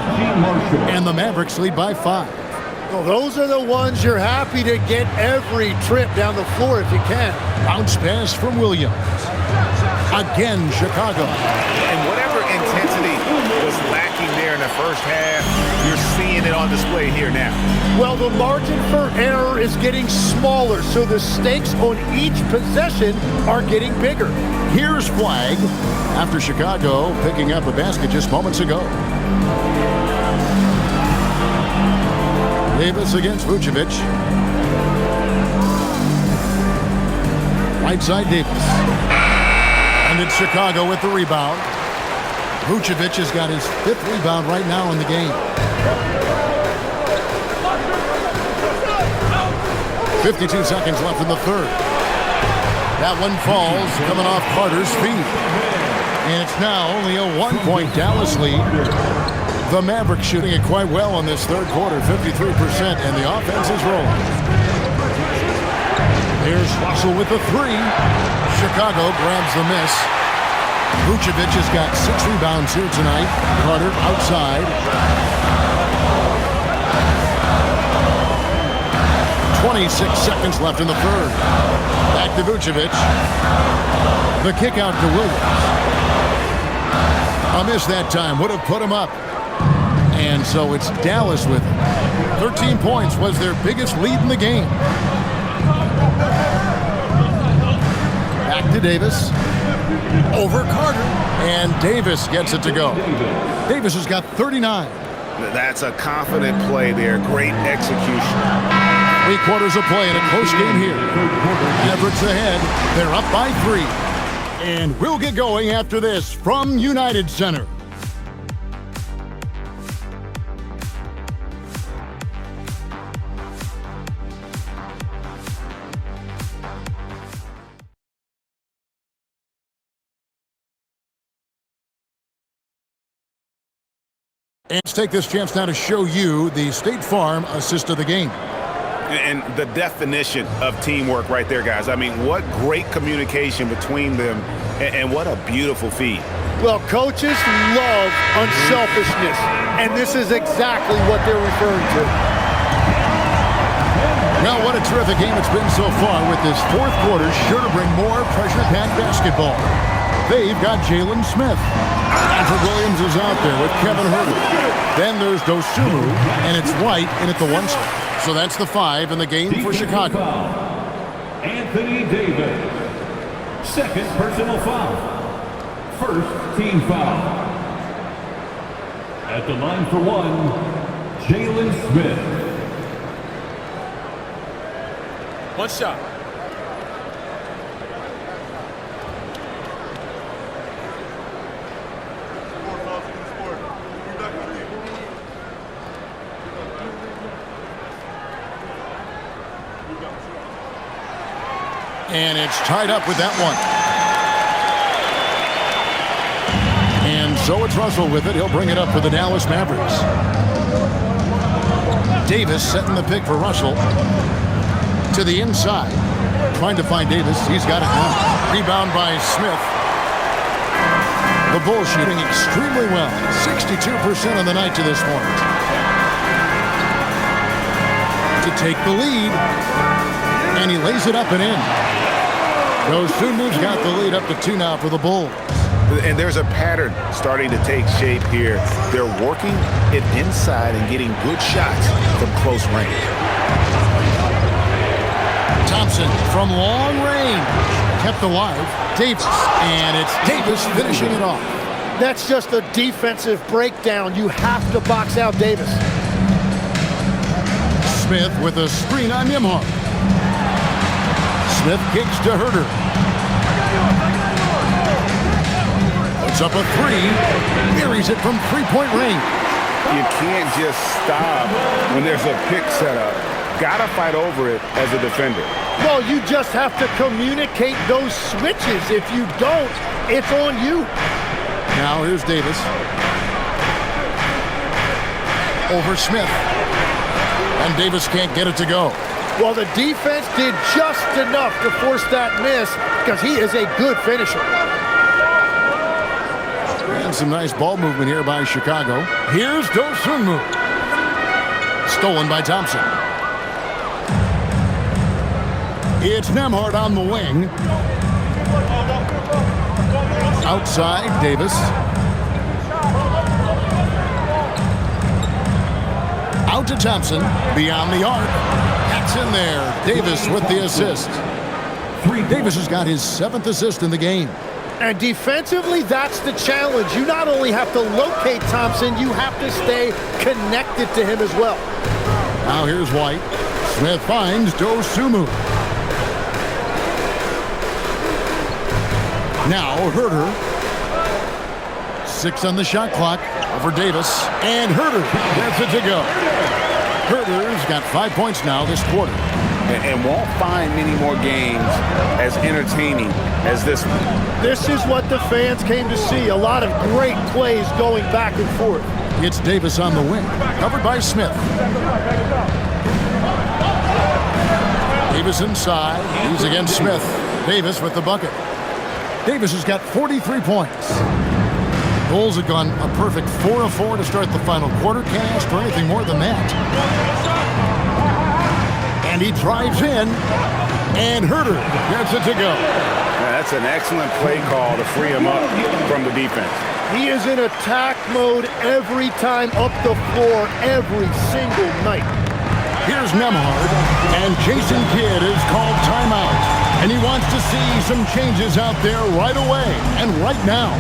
And the Mavericks lead by 5. Well, those are the ones you're happy to get every trip down the floor if you can. Bounce pass from Williams. Again, Chicago. And whatever intensity was lacking there in the first half, you're seeing it on display here now. Well, the margin for error is getting smaller, so the stakes on each possession are getting bigger. Here's flag after Chicago picking up a basket just moments ago. Davis against Vucevic. Right side Davis. And it's Chicago with the rebound. Vucevic has got his 5th rebound right now in the game. 52 seconds left in the third. That one falls, coming off Carter's feet. And it's now only a 1-point Dallas lead. The Mavericks shooting it quite well in this third quarter, 53%, and the offense is rolling. Here's Russell with the 3. Chicago grabs the miss. Vucevic has got 6 rebounds here tonight. Carter outside. 26 seconds left in the third. Back to Vucevic. The kick out to Williams. A miss that time would have put him up. And so it's Dallas with it. 13 points was their biggest lead in the game. Back to Davis. Over Carter. And Davis gets it to go. Davis has got 39. That's a confident play there. Great execution. 3 quarters of play in a close game here. Mavericks ahead. They're up by 3. And we'll get going after this from United Center. And let's take this chance now to show you the State Farm assist of the game. And the definition of teamwork right there, guys. I mean, what great communication between them, and what a beautiful feed. Well, coaches love unselfishness, and this is exactly what they're referring to. Well, what a terrific game it's been so far, with this fourth quarter sure to bring more pressure-packed basketball. They've got Jalen Smith. Andrew Williams is out there with Kevin Herter. Then there's Dosunmu, and it's White in at the 1 spot. So that's the 5 in the game for Chicago. Anthony Davis. Second personal foul. First team foul. At the line for 1, Jalen Smith. 1 shot. And it's tied up with that one. And so it's Russell with it. He'll bring it up for the Dallas Mavericks. Davis setting the pick for Russell. To the inside. Trying to find Davis. He's got it now. Rebound by Smith. The Bulls shooting extremely well. 62% on the night to this point. To take the lead. And he lays it up and in. Dosunmu's got the lead up to 2 now for the Bulls. And there's a pattern starting to take shape here. They're working it inside and getting good shots from close range. Thompson from long range. kept alive. Davis, and it's Davis finishing it off. That's just a defensive breakdown. You have to box out Davis. Smith with a screen on Nembhard. Smith kicks to Herter. Puts up a three. Buries it from three-point range. You can't just stop when there's a pick set up. Gotta fight over it as a defender. Well, you just have to communicate those switches. If you don't, it's on you. Now here's Davis. Over Smith. And Davis can't get it to go. Well, the defense did just enough to force that miss because he is a good finisher. And some nice ball movement here by Chicago. Here's Dosunmu. Stolen by Thompson. It's Nembhard on the wing. Outside, Davis. Out to Thompson. Beyond the arc. That's in there. Davis with the assist. Davis has got his 7th assist in the game. And defensively, that's the challenge. You not only have to locate Thompson, you have to stay connected to him as well. Now here's White. Smith finds Dosunmu. Now Herter. 6 on the shot clock. Over Davis. And Herter gets it to go. Herter's got 5 points now this quarter. And won't find many more games as entertaining as this one. This is what the fans came to see. A lot of great plays going back and forth. It's Davis on the wing. Covered by Smith. Davis inside. He's against Smith. Davis with the bucket. Davis has got 43 points. Bulls have gone a perfect 4 of 4 to start the final quarter. Can't ask for anything more than that. And he drives in. And Herter gets it to go. That's an excellent play call to free him up from the defense. He is in attack mode every time up the floor, every single night. Here's Nembhard, and Jason Kidd is called timeout. And he wants to see some changes out there right away and right now.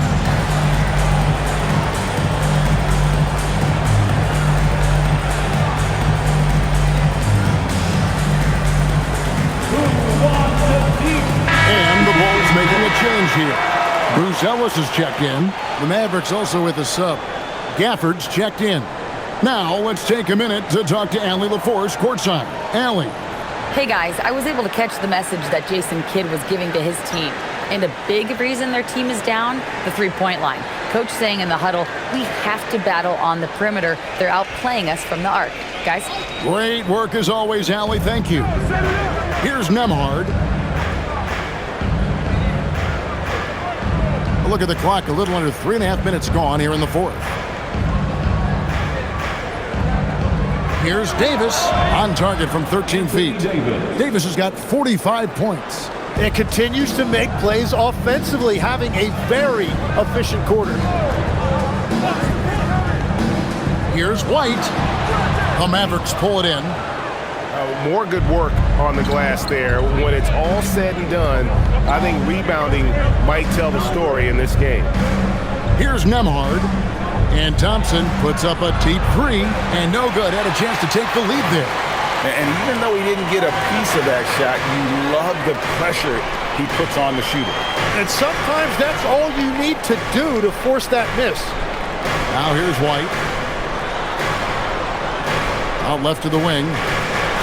And the Bulls making a change here. Bruce Ellis has checked in. The Mavericks also with a sub. Gafford's checked in. Now let's take a minute to talk to Allie LaForce courtside. Allie. Hey guys, I was able to catch the message that Jason Kidd was giving to his team. And a big reason their team is down, the three-point line. Coach saying in the huddle, we have to battle on the perimeter. They're outplaying us from the arc. Guys? Great work as always, Allie. Thank you. Here's Nembhard. A look at the clock. A little under 3.5 minutes gone here in the fourth. Here's Davis on target from 13 feet. Davis has got 45 points. And continues to make plays offensively, having a very efficient quarter. Here's White. The Mavericks pull it in. More good work on the glass there. When it's all said and done, I think rebounding might tell the story in this game. Here's Nembhard. And Thompson puts up a deep three, and no good. Had a chance to take the lead there. And even though he didn't get a piece of that shot, you love the pressure he puts on the shooter. And sometimes that's all you need to do to force that miss. Now here's White. Out left to the wing.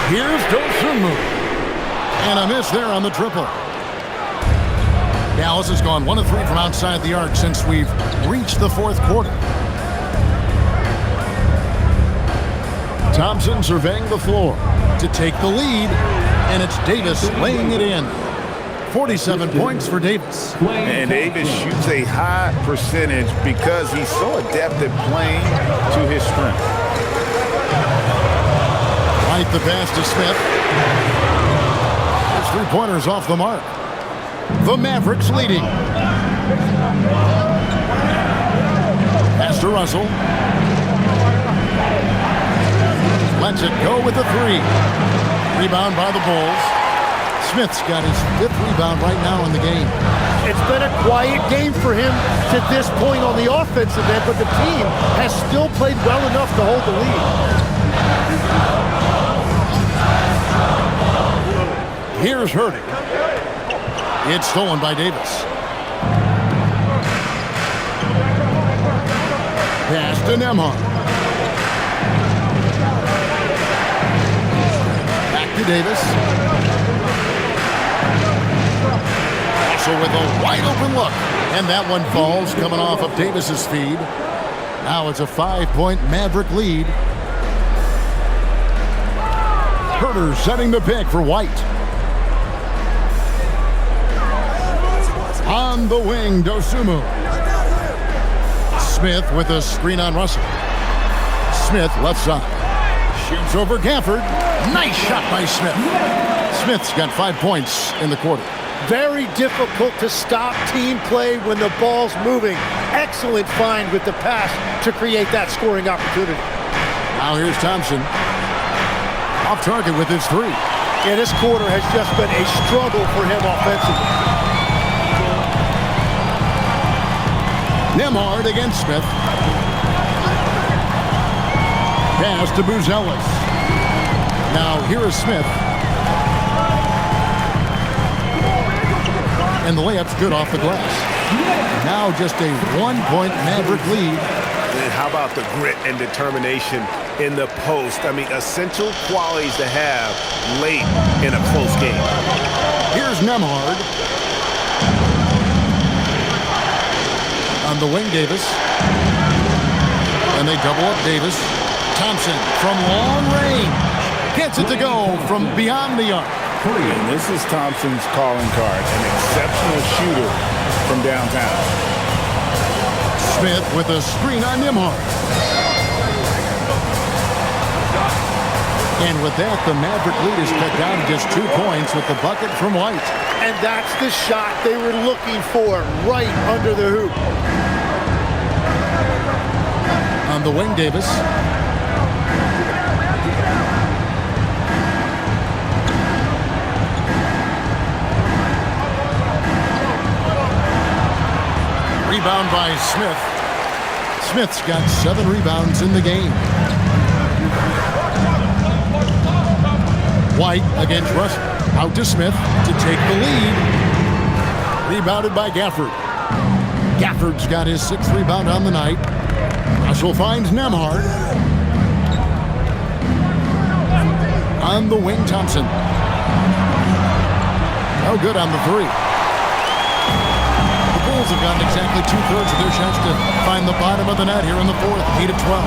Here's Dosunmu. And a miss there on the triple. Dallas has gone 1 of 3 from outside the arc since we've reached the fourth quarter. Thompson surveying the floor to take the lead, and it's Davis laying it in. 47 points for Davis. And Davis shoots a high percentage because he's so adept at playing to his strength. Right, the pass to Smith. His three-pointer's off the mark. The Mavericks leading. Pass to Russell. Lets it go with the three. Rebound by the Bulls. Smith's got his 5th rebound right now in the game. It's been a quiet game for him to this point on the offensive end, but the team has still played well enough to hold the lead. Here's Hurdy. It's stolen by Davis. Pass to Nembhard. Back to Davis. Also with a wide open look. And that one falls coming off of Davis's feed. Now it's a 5-point Maverick lead. Herter setting the pick for White. On the wing, Dosunmu. Smith with a screen on Russell. Smith left side. Shoots over Gafford. Nice shot by Smith. Smith's got 5 points in the quarter. Very difficult to stop team play when the ball's moving. Excellent find with the pass to create that scoring opportunity. Now here's Thompson. Off target with his 3. Yeah, this quarter has just been a struggle for him offensively. Nembhard against Smith. Pass to Buzelis. Now here is Smith. And the layup's good off the glass. Now just a 1-point Maverick lead. And how about the grit and determination in the post? I mean, essential qualities to have late in a close game. Here's Nembhard. On the wing, Davis. And they double up Davis. Thompson from long range. Gets it to go from beyond the arc. And this is Thompson's calling card. An exceptional shooter from downtown. Smith with a screen on Nembhard. And with that, the Maverick lead is cut down to just 2 points with the bucket from White. And that's the shot they were looking for, right under the hoop. On the wing, Davis. Rebound by Smith. Smith's got 7 rebounds in the game. White against Russell. Out to Smith to take the lead. Rebounded by Gafford. Gafford's got his 6th rebound on the night. Russell finds Nembhard. On the wing, Thompson. No good on the 3. The Bulls have gotten exactly 2/3 of their shots to find the bottom of the net here in the 4th. 8-12.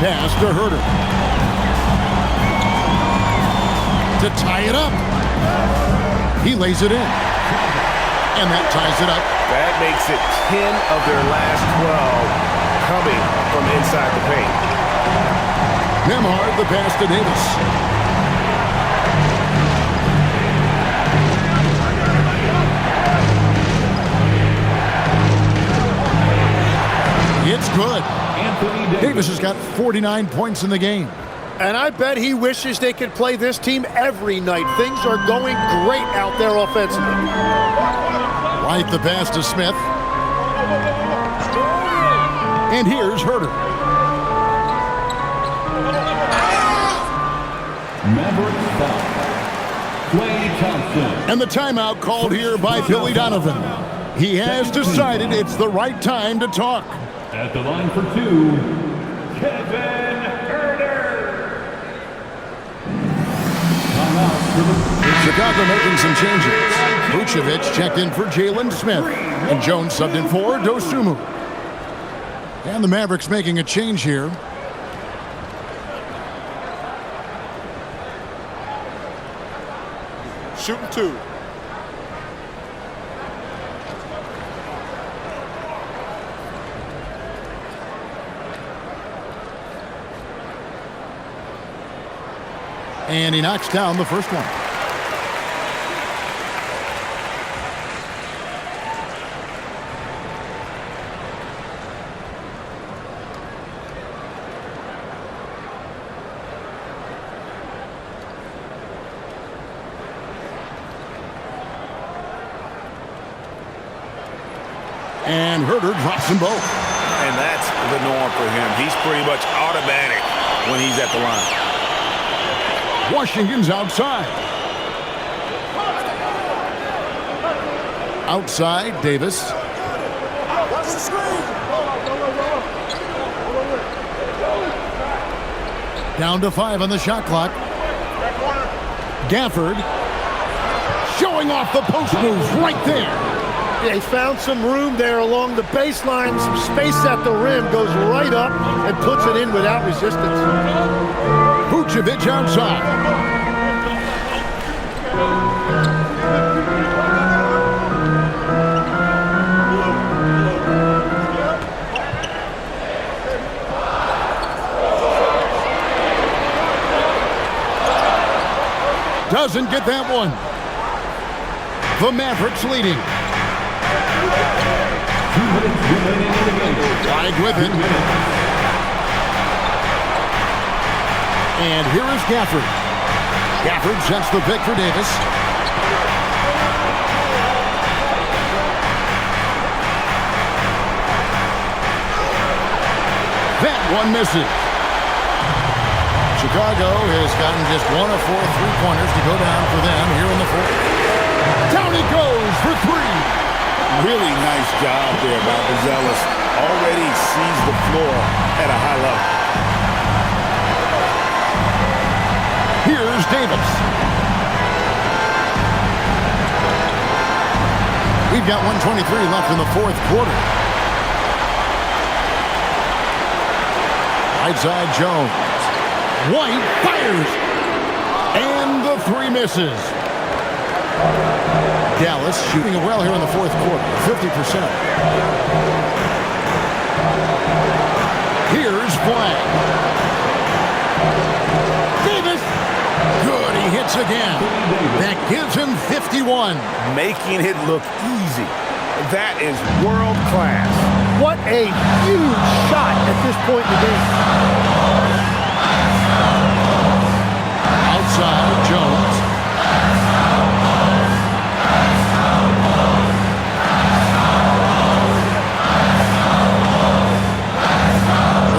Pass to Herter. To tie it up. He lays it in. And that ties it up. That makes it 10 of their last 12 coming from inside the paint. Nembhard, the pass to Davis. It's good. Davis has got 49 points in the game. And I bet he wishes they could play this team every night. Things are going great out there offensively. White the pass to Smith. And here's Herter. Mavericks foul. Klay Thompson. And the timeout called here by Billy Donovan. He has decided it's the right time to talk. At the line for 2, Kevin Herter. Chicago making some changes. Vucevic checked in for Jalen Smith. And Jones subbed in for Dosunmu. And the Mavericks making a change here. Shooting 2. And he knocks down the first one. And Herter drops them both. And that's the norm for him. He's pretty much automatic when he's at the line. Washington's outside. Outside, Davis. Down to 5 on the shot clock. Gafford showing off the post moves right there. They found some room there along the baseline, some space at the rim, goes right up and puts it in without resistance. Vucevic outside. Doesn't get that one. The Mavericks leading. Tied with it. And here is Gafford. Gafford sets the pick for Davis. That one misses. Chicago has gotten just 1 of 4 3-pointers to go down for them here in the fourth. Down he goes for 3. Really nice job there by Buzelis. Already sees the floor at a high level. Here's Davis. We've got 1:23 left in the fourth quarter. Right side Jones. White fires. And the 3 misses. Dallas shooting it well here in the fourth quarter, 50%. Here's Flag. Davis. Good, he hits again. That gives him 51. Making it look easy. That is world class. What a huge shot at this point in the game. Outside, Jones.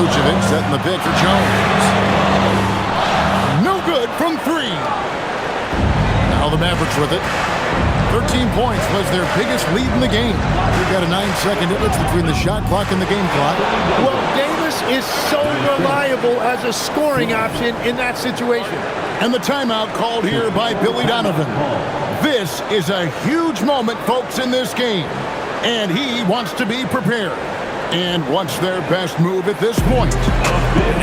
Vucevic setting the pick for Jones. No good from 3. Now the Mavericks with it. 13 points was their biggest lead in the game. We've got a 9-second difference between the shot clock and the game clock. Well, Davis is so reliable as a scoring option in that situation. And the timeout called here by Billy Donovan. This is a huge moment, folks, in this game. And he wants to be prepared. And wants their best move at this point.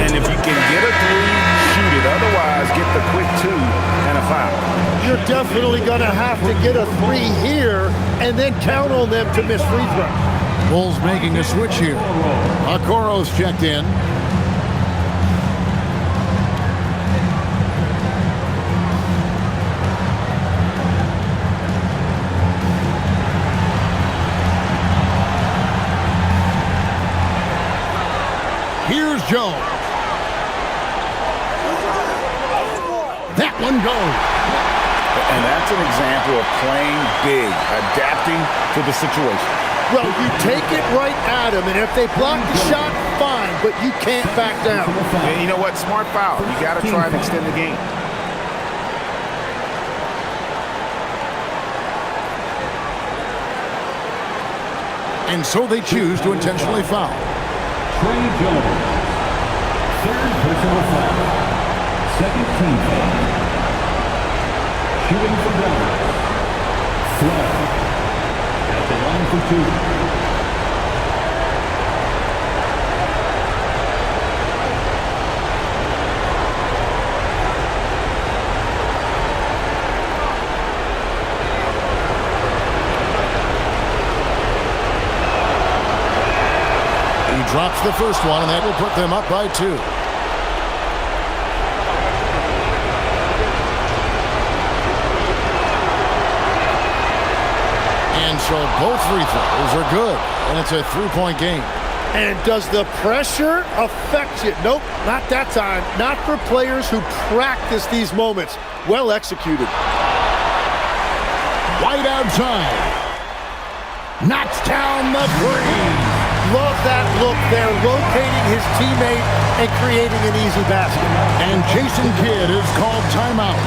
And if you can get a 3, shoot it. Otherwise, get the quick 2 and a foul. You're definitely going to have to get a 3 here and then count on them to miss free throws. Bulls making a switch here. Okoro's checked in. Here's Jones. That one goes. And that's an example of playing big, adapting to the situation. Well, you take it right at them, and if they block the shot, fine, but you can't back down. And you know what? Smart foul. You got to try and extend the game. And so they choose to intentionally foul. Trey Jones. 3rd personal foul. 2nd team foul. Shooting for Dallas. Flag. At the line for 2. He drops the first one, and that will put them up by 2. And so both free throws are good, and it's a 3-point game. And does the pressure affect you? Nope, not that time. Not for players who practice these moments. Well executed. White outside. knocks down the three. Love that look there, locating his teammate and creating an easy basket. And Jason Kidd is called timeout.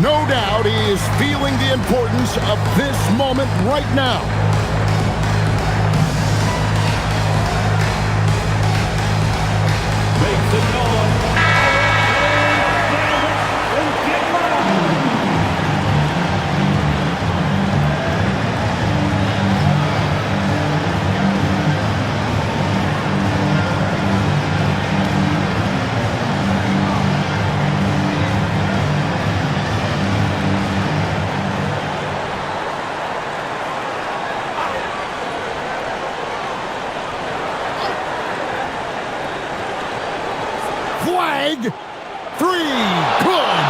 No doubt he is feeling the importance of this moment right now. Flag, three, good.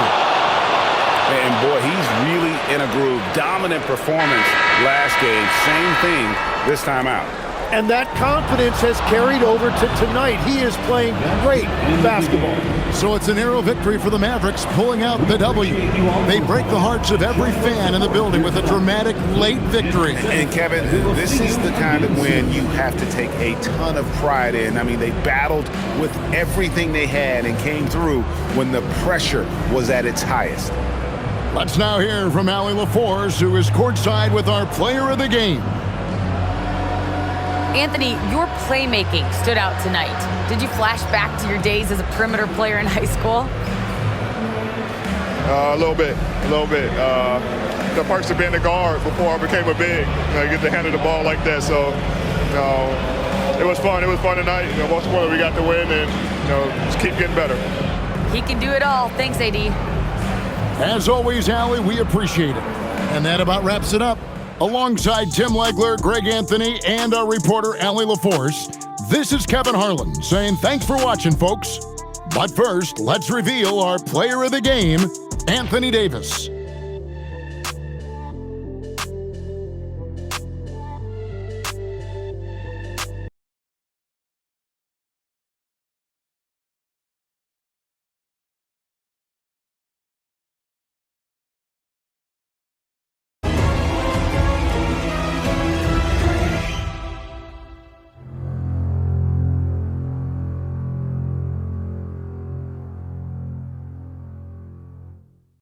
And boy, he's really in a groove. Dominant performance last game. Same thing this time out. And that confidence has carried over to tonight. He is playing great basketball. So it's a narrow victory for the Mavericks, pulling out the W. They break the hearts of every fan in the building with a dramatic late victory. And Kevin, this is the kind of win you have to take a ton of pride in. I mean, they battled with everything they had and came through when the pressure was at its highest. Let's now hear from Allie LaForce, who is courtside with our player of the game. Anthony, your playmaking stood out tonight. Did you flash back to your days as a perimeter player in high school? A little bit. The perks of being a guard before I became a big. You get to handle the ball like that. So, it was fun. It was fun tonight. Most importantly, we got the win, and just keep getting better. He can do it all. Thanks, AD. As always, Allie, we appreciate it. And that about wraps it up. Alongside Tim Legler, Greg Anthony, and our reporter, Allie LaForce, this is Kevin Harlan saying thanks for watching, folks. But first, let's reveal our player of the game, Anthony Davis.